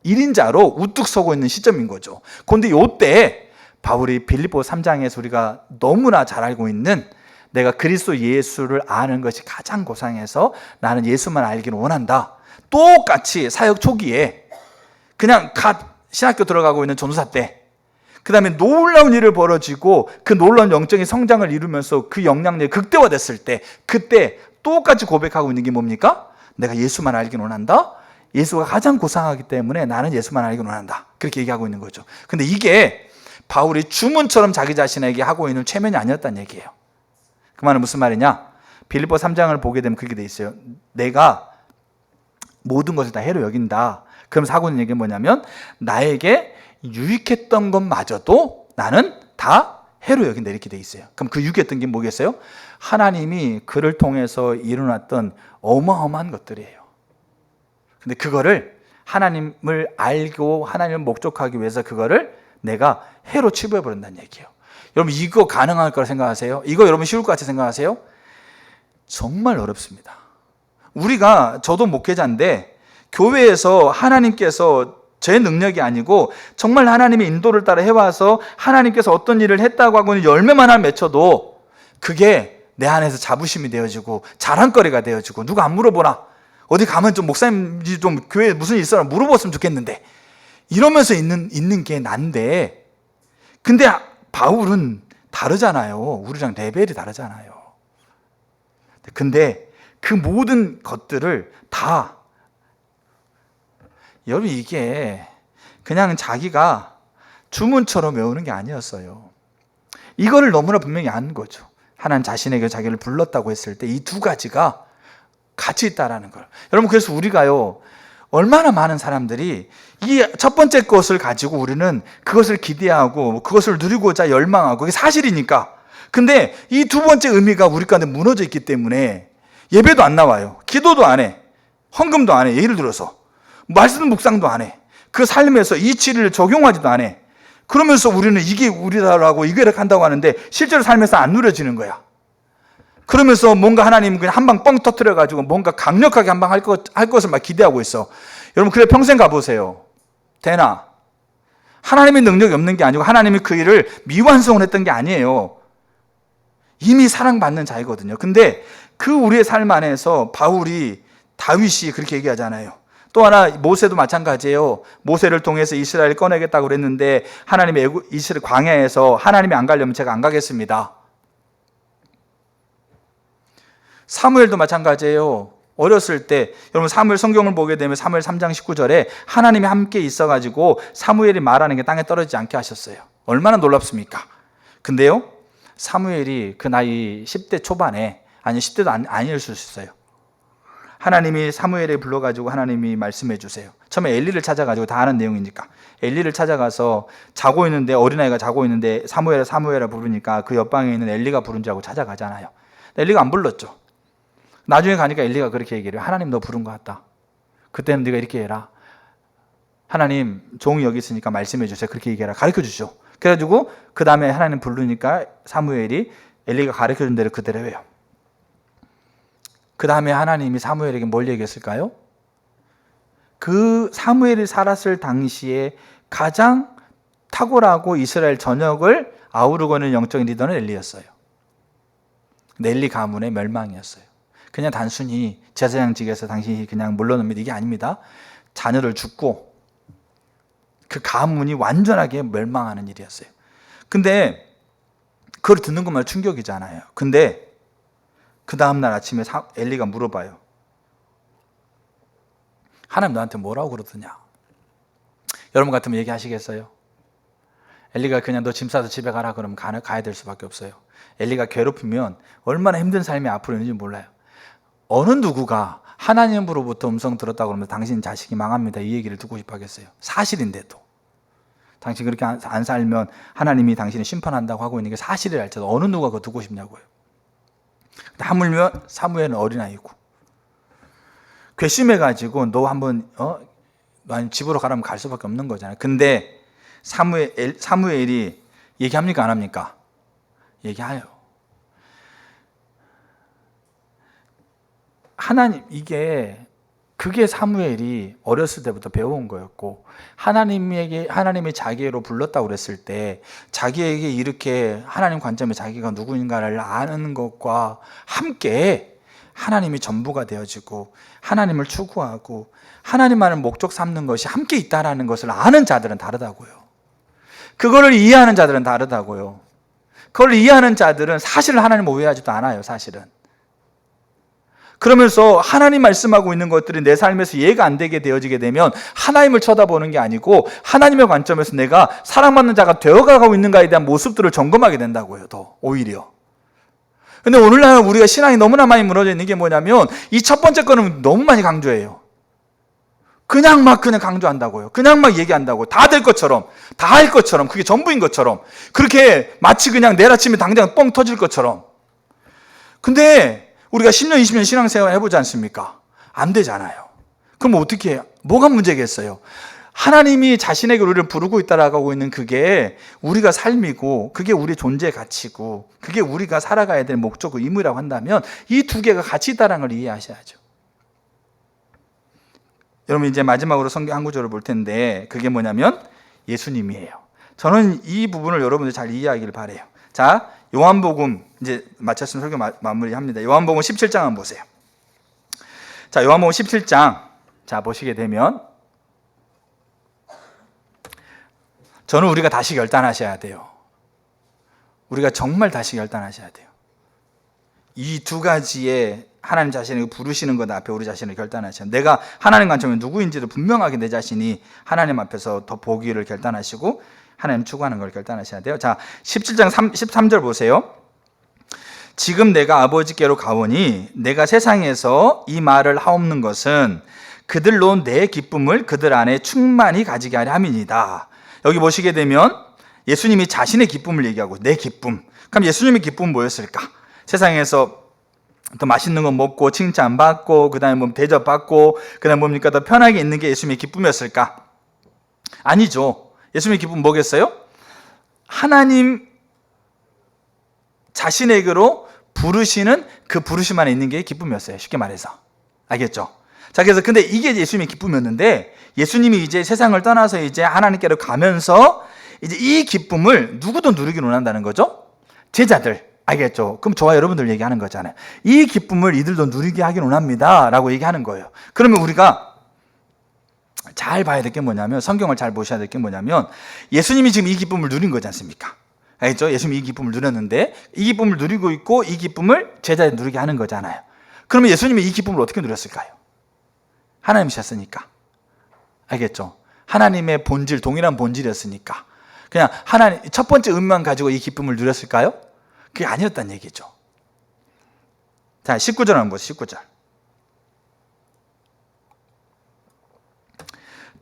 1인자로 우뚝 서고 있는 시점인 거죠. 그런데 이때 바울이 빌립보 3장에서 우리가 너무나 잘 알고 있는, 내가 그리스도 예수를 아는 것이 가장 고상해서 나는 예수만 알기를 원한다. 똑같이 사역 초기에 그냥 신학교 들어가고 있는 전도사 때, 그 다음에 놀라운 일을 벌어지고 그 놀라운 영적인 성장을 이루면서 그 영향력이 극대화됐을 때, 그때 똑같이 고백하고 있는 게 뭡니까? 내가 예수만 알기를 원한다. 예수가 가장 고상하기 때문에 나는 예수만 알기를 원한다. 그렇게 얘기하고 있는 거죠. 근데 이게 바울이 주문처럼 자기 자신에게 하고 있는 최면이 아니었다는 얘기예요. 그 말은 무슨 말이냐? 빌립보 3장을 보게 되면 그렇게 돼 있어요. 내가 모든 것을 다 해로 여긴다. 그럼 하고 있는 얘기는 뭐냐면, 나에게 유익했던 것마저도 나는 다 해로 여긴다, 이렇게 돼 있어요. 그럼 그 유익했던 게 뭐겠어요? 하나님이 그를 통해서 일어났던 어마어마한 것들이에요. 근데 그거를 하나님을 알고 하나님을 목적하기 위해서 그거를 내가 해로 치부해버린다는 얘기예요. 여러분, 이거 가능할 거라 생각하세요? 이거 여러분 쉬울 것 같이 생각하세요? 정말 어렵습니다. 저도 목회자인데 교회에서 하나님께서 제 능력이 아니고 정말 하나님의 인도를 따라 해와서 하나님께서 어떤 일을 했다고 하고는 열매만 하나 맺혀도 그게 내 안에서 자부심이 되어지고 자랑거리가 되어지고, 누가 안 물어보나? 어디 가면 좀 목사님 좀 교회에 무슨 일 있어라 물어봤으면 좋겠는데, 이러면서 있는 게 난데, 근데 바울은 다르잖아요. 우리랑 레벨이 다르잖아요. 근데 그 모든 것들을 다, 여러분, 이게 그냥 자기가 주문처럼 외우는 게 아니었어요. 이거를 너무나 분명히 아는 거죠. 하나님 자신에게 자기를 불렀다고 했을 때 이 두 가지가 같이 있다라는 걸. 여러분, 그래서 우리가요, 얼마나 많은 사람들이 이 첫 번째 것을 가지고 우리는 그것을 기대하고 그것을 누리고자 열망하고, 그게 사실이니까. 근데 이 두 번째 의미가 우리 가운데 무너져 있기 때문에 예배도 안 나와요. 기도도 안 해. 헌금도 안 해. 예를 들어서 말씀 묵상도 안 해. 그 삶에서 이 진리를 적용하지도 안 해. 그러면서 우리는 이게 우리다라고 이거를 한다고 하는데 실제로 삶에서 안 누려지는 거야. 그러면서 뭔가 하나님 그냥 한 방 뻥 터뜨려가지고 뭔가 강력하게 한 방 할 것을 막 기대하고 있어. 여러분, 그래 평생 가보세요. 되나? 하나님의 능력이 없는 게 아니고 하나님이 그 일을 미완성을 했던 게 아니에요. 이미 사랑받는 자이거든요. 근데 그 우리의 삶 안에서 다윗이 그렇게 얘기하잖아요. 또 하나 모세도 마찬가지예요. 모세를 통해서 이스라엘을 꺼내겠다고 그랬는데 하나님이 이스라엘 광야에서 하나님이 안 가려면 제가 안 가겠습니다. 사무엘도 마찬가지예요. 어렸을 때 여러분 사무엘 성경을 보게 되면 사무엘 3장 19절에 하나님이 함께 있어가지고 사무엘이 말하는 게 땅에 떨어지지 않게 하셨어요. 얼마나 놀랍습니까? 근데요, 사무엘이 그 나이 10대 초반에, 아니 10대도 아닐 수 있어요. 하나님이 사무엘에 불러가지고 하나님이 말씀해 주세요. 처음에 엘리를 찾아가지고, 다 아는 내용이니까 엘리를 찾아가서 자고 있는데, 어린아이가 자고 있는데 사무엘아 부르니까 그 옆방에 있는 엘리가 부른 줄 알고 찾아가잖아요. 엘리가 안 불렀죠. 나중에 가니까 엘리가 그렇게 얘기를 해요. 하나님 너 부른 것 같다. 그때는 네가 이렇게 해라. 하나님 종이 여기 있으니까 말씀해 주세요. 그렇게 얘기해라. 가르쳐 주죠. 그래가지고 그 다음에 하나님 부르니까 사무엘이 엘리가 가르쳐 준 대로 그대로 해요. 그 다음에 하나님이 사무엘에게 뭘 얘기했을까요? 그 사무엘이 살았을 당시에 가장 탁월하고 이스라엘 전역을 아우르고 있는 영적인 리더는 엘리였어요. 근데 엘리 가문의 멸망이었어요. 그냥 단순히 제사장직에서 당신이 그냥 물러납니다, 이게 아닙니다. 자녀를 죽고 그 가문이 완전하게 멸망하는 일이었어요. 근데 그걸 듣는 것만 충격이잖아요. 근데 그 다음날 아침에 엘리가 물어봐요. 하나님 너한테 뭐라고 그러더냐? 여러분 같으면 얘기하시겠어요? 엘리가 그냥 너 짐 싸서 집에 가라 그러면 가야 될 수밖에 없어요. 엘리가 괴롭히면 얼마나 힘든 삶이 앞으로 있는지 몰라요. 어느 누구가 하나님으로부터 음성 들었다고 그러면 당신 자식이 망합니다, 이 얘기를 듣고 싶어 하겠어요? 사실인데도. 당신 그렇게 안 살면 하나님이 당신을 심판한다고 하고 있는 게 사실이라 할지라도 어느 누가 그거 듣고 싶냐고요. 하물며 사무엘은 어린아이고 괘씸해가지고 너 한번 집으로 가라면 갈 수밖에 없는 거잖아요. 근데 사무엘이 얘기합니까? 안 합니까? 얘기해요. 그게 사무엘이 어렸을 때부터 배워온 거였고, 하나님이 자기로 불렀다고 그랬을 때 자기에게 이렇게 하나님 관점에 자기가 누구인가를 아는 것과 함께 하나님이 전부가 되어지고 하나님을 추구하고 하나님만을 목적 삼는 것이 함께 있다라는 것을 아는 자들은 다르다고요. 그거를 이해하는 자들은 다르다고요. 그걸 이해하는 자들은 사실은 하나님을 오해하지도 않아요. 사실은. 그러면서 하나님 말씀하고 있는 것들이 내 삶에서 이해가 안 되게 되어지게 되면 하나님을 쳐다보는 게 아니고 하나님의 관점에서 내가 사랑받는 자가 되어가고 있는가에 대한 모습들을 점검하게 된다고요. 더 오히려. 근데 오늘날 우리가 신앙이 너무나 많이 무너져 있는 게 뭐냐면 이 첫 번째 거는 너무 많이 강조해요. 그냥 강조한다고요. 그냥 막 얘기한다고. 다 될 것처럼, 다 할 것처럼, 그게 전부인 것처럼, 그렇게 마치 그냥 내일 아침에 당장 뻥 터질 것처럼. 근데 우리가 10년, 20년 신앙생활 해보지 않습니까? 안 되잖아요. 그럼 어떻게 해요? 뭐가 문제겠어요? 하나님이 자신에게 우리를 부르고 있다라고 있는 그게 우리가 삶이고, 그게 우리 존재의 가치고, 그게 우리가 살아가야 될 목적이고 의무라고 한다면 이 두 개가 같이 있다는 걸 이해하셔야죠. 여러분, 이제 마지막으로 성경 한 구절을 볼 텐데 그게 뭐냐면 예수님이에요. 저는 이 부분을 여러분들 잘 이해하기를 바라요. 자, 요한복음 이제 마쳤으면 설교 마무리합니다. 요한복음 17장 한번 보세요. 자, 요한복음 17장 자 보시게 되면 저는 우리가 다시 결단하셔야 돼요. 우리가 정말 다시 결단하셔야 돼요. 이 두 가지의 하나님 자신을 부르시는 것 앞에 우리 자신을 결단하셔야 돼요. 내가 하나님 관점에 누구인지를 분명하게 내 자신이 하나님 앞에서 더 보기를 결단하시고 하나님 추구하는 걸 결단하셔야 돼요. 자, 17장 13절 보세요. 지금 내가 아버지께로 가오니 내가 세상에서 이 말을 하옵는 것은 그들로 내 기쁨을 그들 안에 충만히 가지게 하려 함이니이다. 여기 보시게 되면 예수님이 자신의 기쁨을 얘기하고 내 기쁨. 그럼 예수님의 기쁨은 뭐였을까? 세상에서 더 맛있는 거 먹고 칭찬받고 그다음에 뭐 대접받고 그다음에 뭡니까? 더 편하게 있는 게 예수님의 기쁨이었을까? 아니죠. 예수님의 기쁨은 뭐겠어요? 하나님 자신에게로 부르시는 그 부르심 안에 있는 게 기쁨이었어요. 쉽게 말해서. 알겠죠? 자, 그래서 근데 이게 예수님의 기쁨이었는데 예수님이 이제 세상을 떠나서 이제 하나님께로 가면서 이제 이 기쁨을 누구도 누리기 원한다는 거죠? 제자들. 알겠죠? 그럼 저와 여러분들 얘기하는 거잖아요. 이 기쁨을 이들도 누리게 하길 원합니다. 라고 얘기하는 거예요. 그러면 우리가 잘 봐야 될 게 뭐냐면, 성경을 잘 보셔야 될 게 뭐냐면, 예수님이 지금 이 기쁨을 누린 거지 않습니까? 알겠죠? 예수님이 이 기쁨을 누렸는데, 이 기쁨을 누리고 있고, 이 기쁨을 제자들이 누리게 하는 거잖아요. 그러면 예수님이 이 기쁨을 어떻게 누렸을까요? 하나님이셨으니까. 알겠죠? 하나님의 본질, 동일한 본질이었으니까. 그냥 하나님, 첫 번째 의무만 가지고 이 기쁨을 누렸을까요? 그게 아니었다는 얘기죠. 자, 19절 한번 보세요. 19절.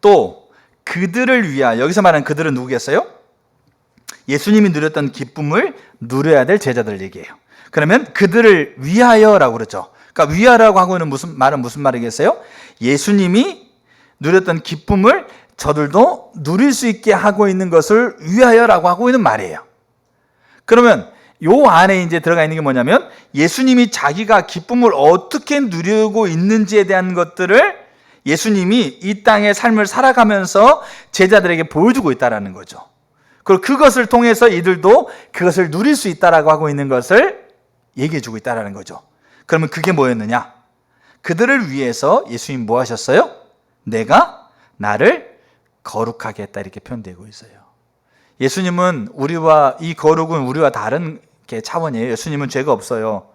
또 그들을 위하여, 여기서 말하는 그들은 누구겠어요? 예수님이 누렸던 기쁨을 누려야 될 제자들 얘기예요. 그러면 그들을 위하여라고 그러죠. 그러니까 위하라고 하고 있는 무슨 말이겠어요? 예수님이 누렸던 기쁨을 저들도 누릴 수 있게 하고 있는 것을 위하여라고 하고 있는 말이에요. 그러면 요 안에 이제 들어가 있는 게 뭐냐면 예수님이 자기가 기쁨을 어떻게 누리고 있는지에 대한 것들을 예수님이 이 땅의 삶을 살아가면서 제자들에게 보여주고 있다는 거죠. 그리고 그것을 통해서 이들도 그것을 누릴 수 있다라고 하고 있는 것을 얘기해 주고 있다는 거죠. 그러면 그게 뭐였느냐? 그들을 위해서 예수님 뭐 하셨어요? 내가 나를 거룩하게 했다, 이렇게 표현되고 있어요. 예수님은 이 거룩은 우리와 다른 게 차원이에요. 예수님은 죄가 없어요.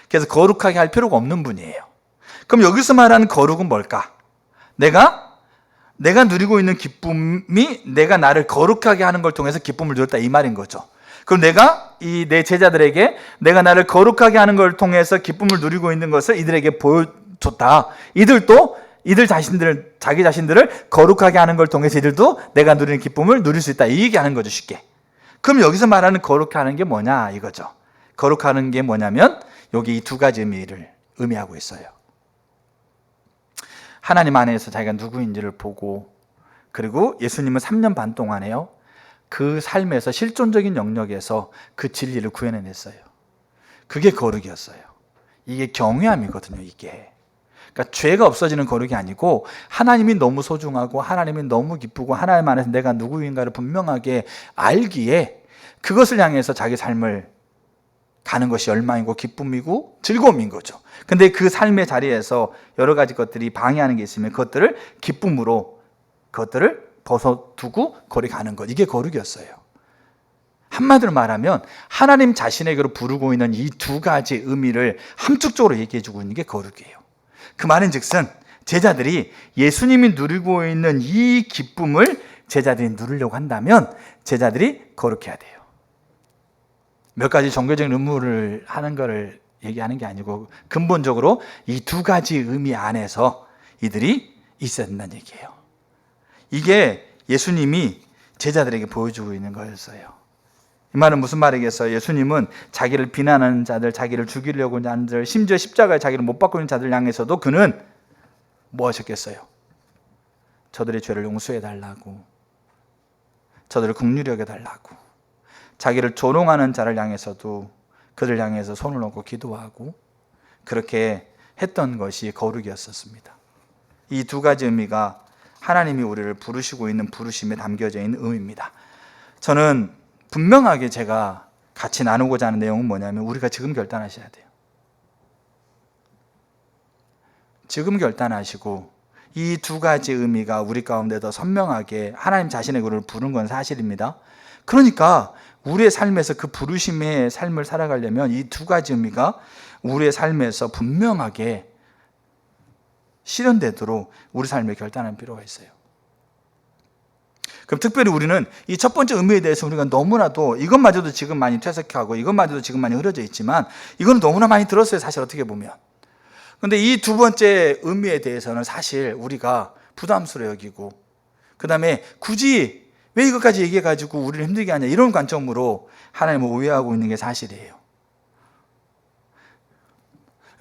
그래서 거룩하게 할 필요가 없는 분이에요. 그럼 여기서 말하는 거룩은 뭘까? 내가 누리고 있는 기쁨이 내가 나를 거룩하게 하는 걸 통해서 기쁨을 누렸다, 이 말인 거죠. 그럼 내가 내 제자들에게 내가 나를 거룩하게 하는 걸 통해서 기쁨을 누리고 있는 것을 이들에게 보여줬다. 자기 자신들을 거룩하게 하는 걸 통해서 이들도 내가 누리는 기쁨을 누릴 수 있다, 이 얘기하는 거죠, 쉽게. 그럼 여기서 말하는 거룩하는 게 뭐냐 이거죠. 거룩하는 게 뭐냐면 여기 이 두 가지 의미를 의미하고 있어요. 하나님 안에서 자기가 누구인지를 보고, 그리고 예수님은 3년 반 동안에요, 그 삶에서 실존적인 영역에서 그 진리를 구해내냈어요. 그게 거룩이었어요. 이게 경외함이거든요, 이게. 그러니까 죄가 없어지는 거룩이 아니고 하나님이 너무 소중하고 하나님이 너무 기쁘고 하나님 안에서 내가 누구인가를 분명하게 알기에 그것을 향해서 자기 삶을 가는 것이 열망이고 기쁨이고 즐거움인 거죠. 근데 그 삶의 자리에서 여러 가지 것들이 방해하는 게 있으면 그것들을 기쁨으로, 그것들을 벗어두고 거리 가는 것, 이게 거룩이었어요. 한마디로 말하면 하나님 자신에게로 부르고 있는 이 두 가지 의미를 함축적으로 얘기해주고 있는 게 거룩이에요. 그 말은 즉슨 제자들이 예수님이 누리고 있는 이 기쁨을 제자들이 누리려고 한다면 제자들이 거룩해야 돼요. 몇 가지 종교적인 의무를 하는 것을 얘기하는 게 아니고 근본적으로 이 두 가지 의미 안에서 이들이 있어야 된다는 얘기예요. 이게 예수님이 제자들에게 보여주고 있는 거였어요. 이 말은 무슨 말이겠어요? 예수님은 자기를 비난하는 자들, 자기를 죽이려고 하는 자들, 심지어 십자가에 자기를 못 박고 있는 자들 향해서도 그는 뭐 하셨겠어요? 저들의 죄를 용서해 달라고, 저들을 긍휼히 여겨 달라고, 자기를 조롱하는 자를 향해서도 그들 향해서 손을 얹고 기도하고, 그렇게 했던 것이 거룩이었었습니다. 이 두 가지 의미가 하나님이 우리를 부르시고 있는 부르심에 담겨져 있는 의미입니다. 저는 분명하게 제가 같이 나누고자 하는 내용은 뭐냐면 우리가 지금 결단하셔야 돼요. 지금 결단하시고 이 두 가지 의미가 우리 가운데 더 선명하게 하나님 자신의 우리를 부른 건 사실입니다. 그러니까 우리의 삶에서 그 부르심의 삶을 살아가려면 이 두 가지 의미가 우리의 삶에서 분명하게 실현되도록 우리 삶에 결단할 필요가 있어요. 그럼 특별히 우리는 이 첫 번째 의미에 대해서 우리가 너무나도 이것마저도 지금 많이 퇴색하고 이것마저도 지금 많이 흐려져 있지만 이건 너무나 많이 들었어요, 사실 어떻게 보면. 그런데 이 두 번째 의미에 대해서는 사실 우리가 부담스러워 여기고, 그 다음에 굳이 왜 이것까지 얘기해가지고 우리를 힘들게 하냐, 이런 관점으로 하나님을 오해하고 있는 게 사실이에요.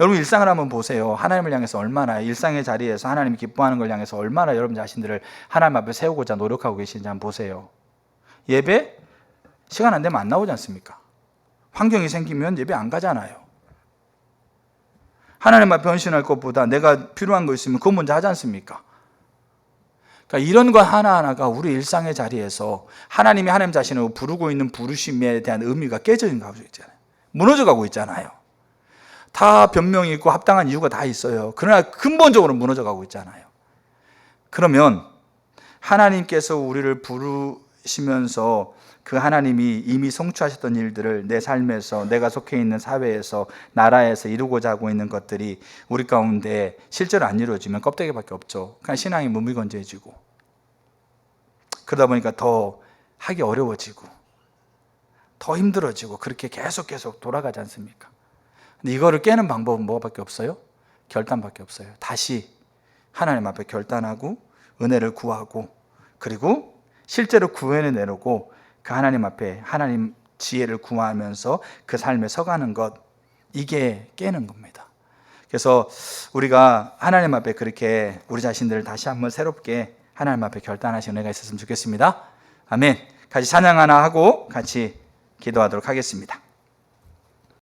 여러분 일상을 한번 보세요. 하나님을 향해서 얼마나, 일상의 자리에서 하나님이 기뻐하는 걸 향해서 얼마나 여러분 자신들을 하나님 앞에 세우고자 노력하고 계시는지 한번 보세요. 예배 시간 안 되면 안 나오지 않습니까? 환경이 생기면 예배 안 가잖아요. 하나님 앞에 헌신할 것보다 내가 필요한 거 있으면 그거 먼저 하지 않습니까? 그러니까 이런 것 하나하나가 우리 일상의 자리에서 하나님이 하나님 자신을 부르고 있는 부르심에 대한 의미가 깨져 가고 있잖아요. 무너져 가고 있잖아요. 다 변명이 있고 합당한 이유가 다 있어요. 그러나 근본적으로 무너져 가고 있잖아요. 그러면 하나님께서 우리를 부르시면서 그 하나님이 이미 성취하셨던 일들을 내 삶에서, 내가 속해 있는 사회에서, 나라에서 이루고자 하고 있는 것들이 우리 가운데 실제로 안 이루어지면 껍데기밖에 없죠. 그냥 신앙이 무미건조해지고, 그러다 보니까 더 하기 어려워지고 더 힘들어지고 그렇게 계속 돌아가지 않습니까? 근데 이거를 깨는 방법은 뭐밖에 없어요? 결단밖에 없어요. 다시 하나님 앞에 결단하고 은혜를 구하고, 그리고 실제로 구원을 내놓고 그 하나님 앞에 하나님 지혜를 구하면서 그 삶에 서가는 것, 이게 깨는 겁니다. 그래서 우리가 하나님 앞에 그렇게 우리 자신들을 다시 한번 새롭게 하나님 앞에 결단하신 은혜가 있었으면 좋겠습니다. 아멘. 같이 찬양 하나 하고 같이 기도하도록 하겠습니다.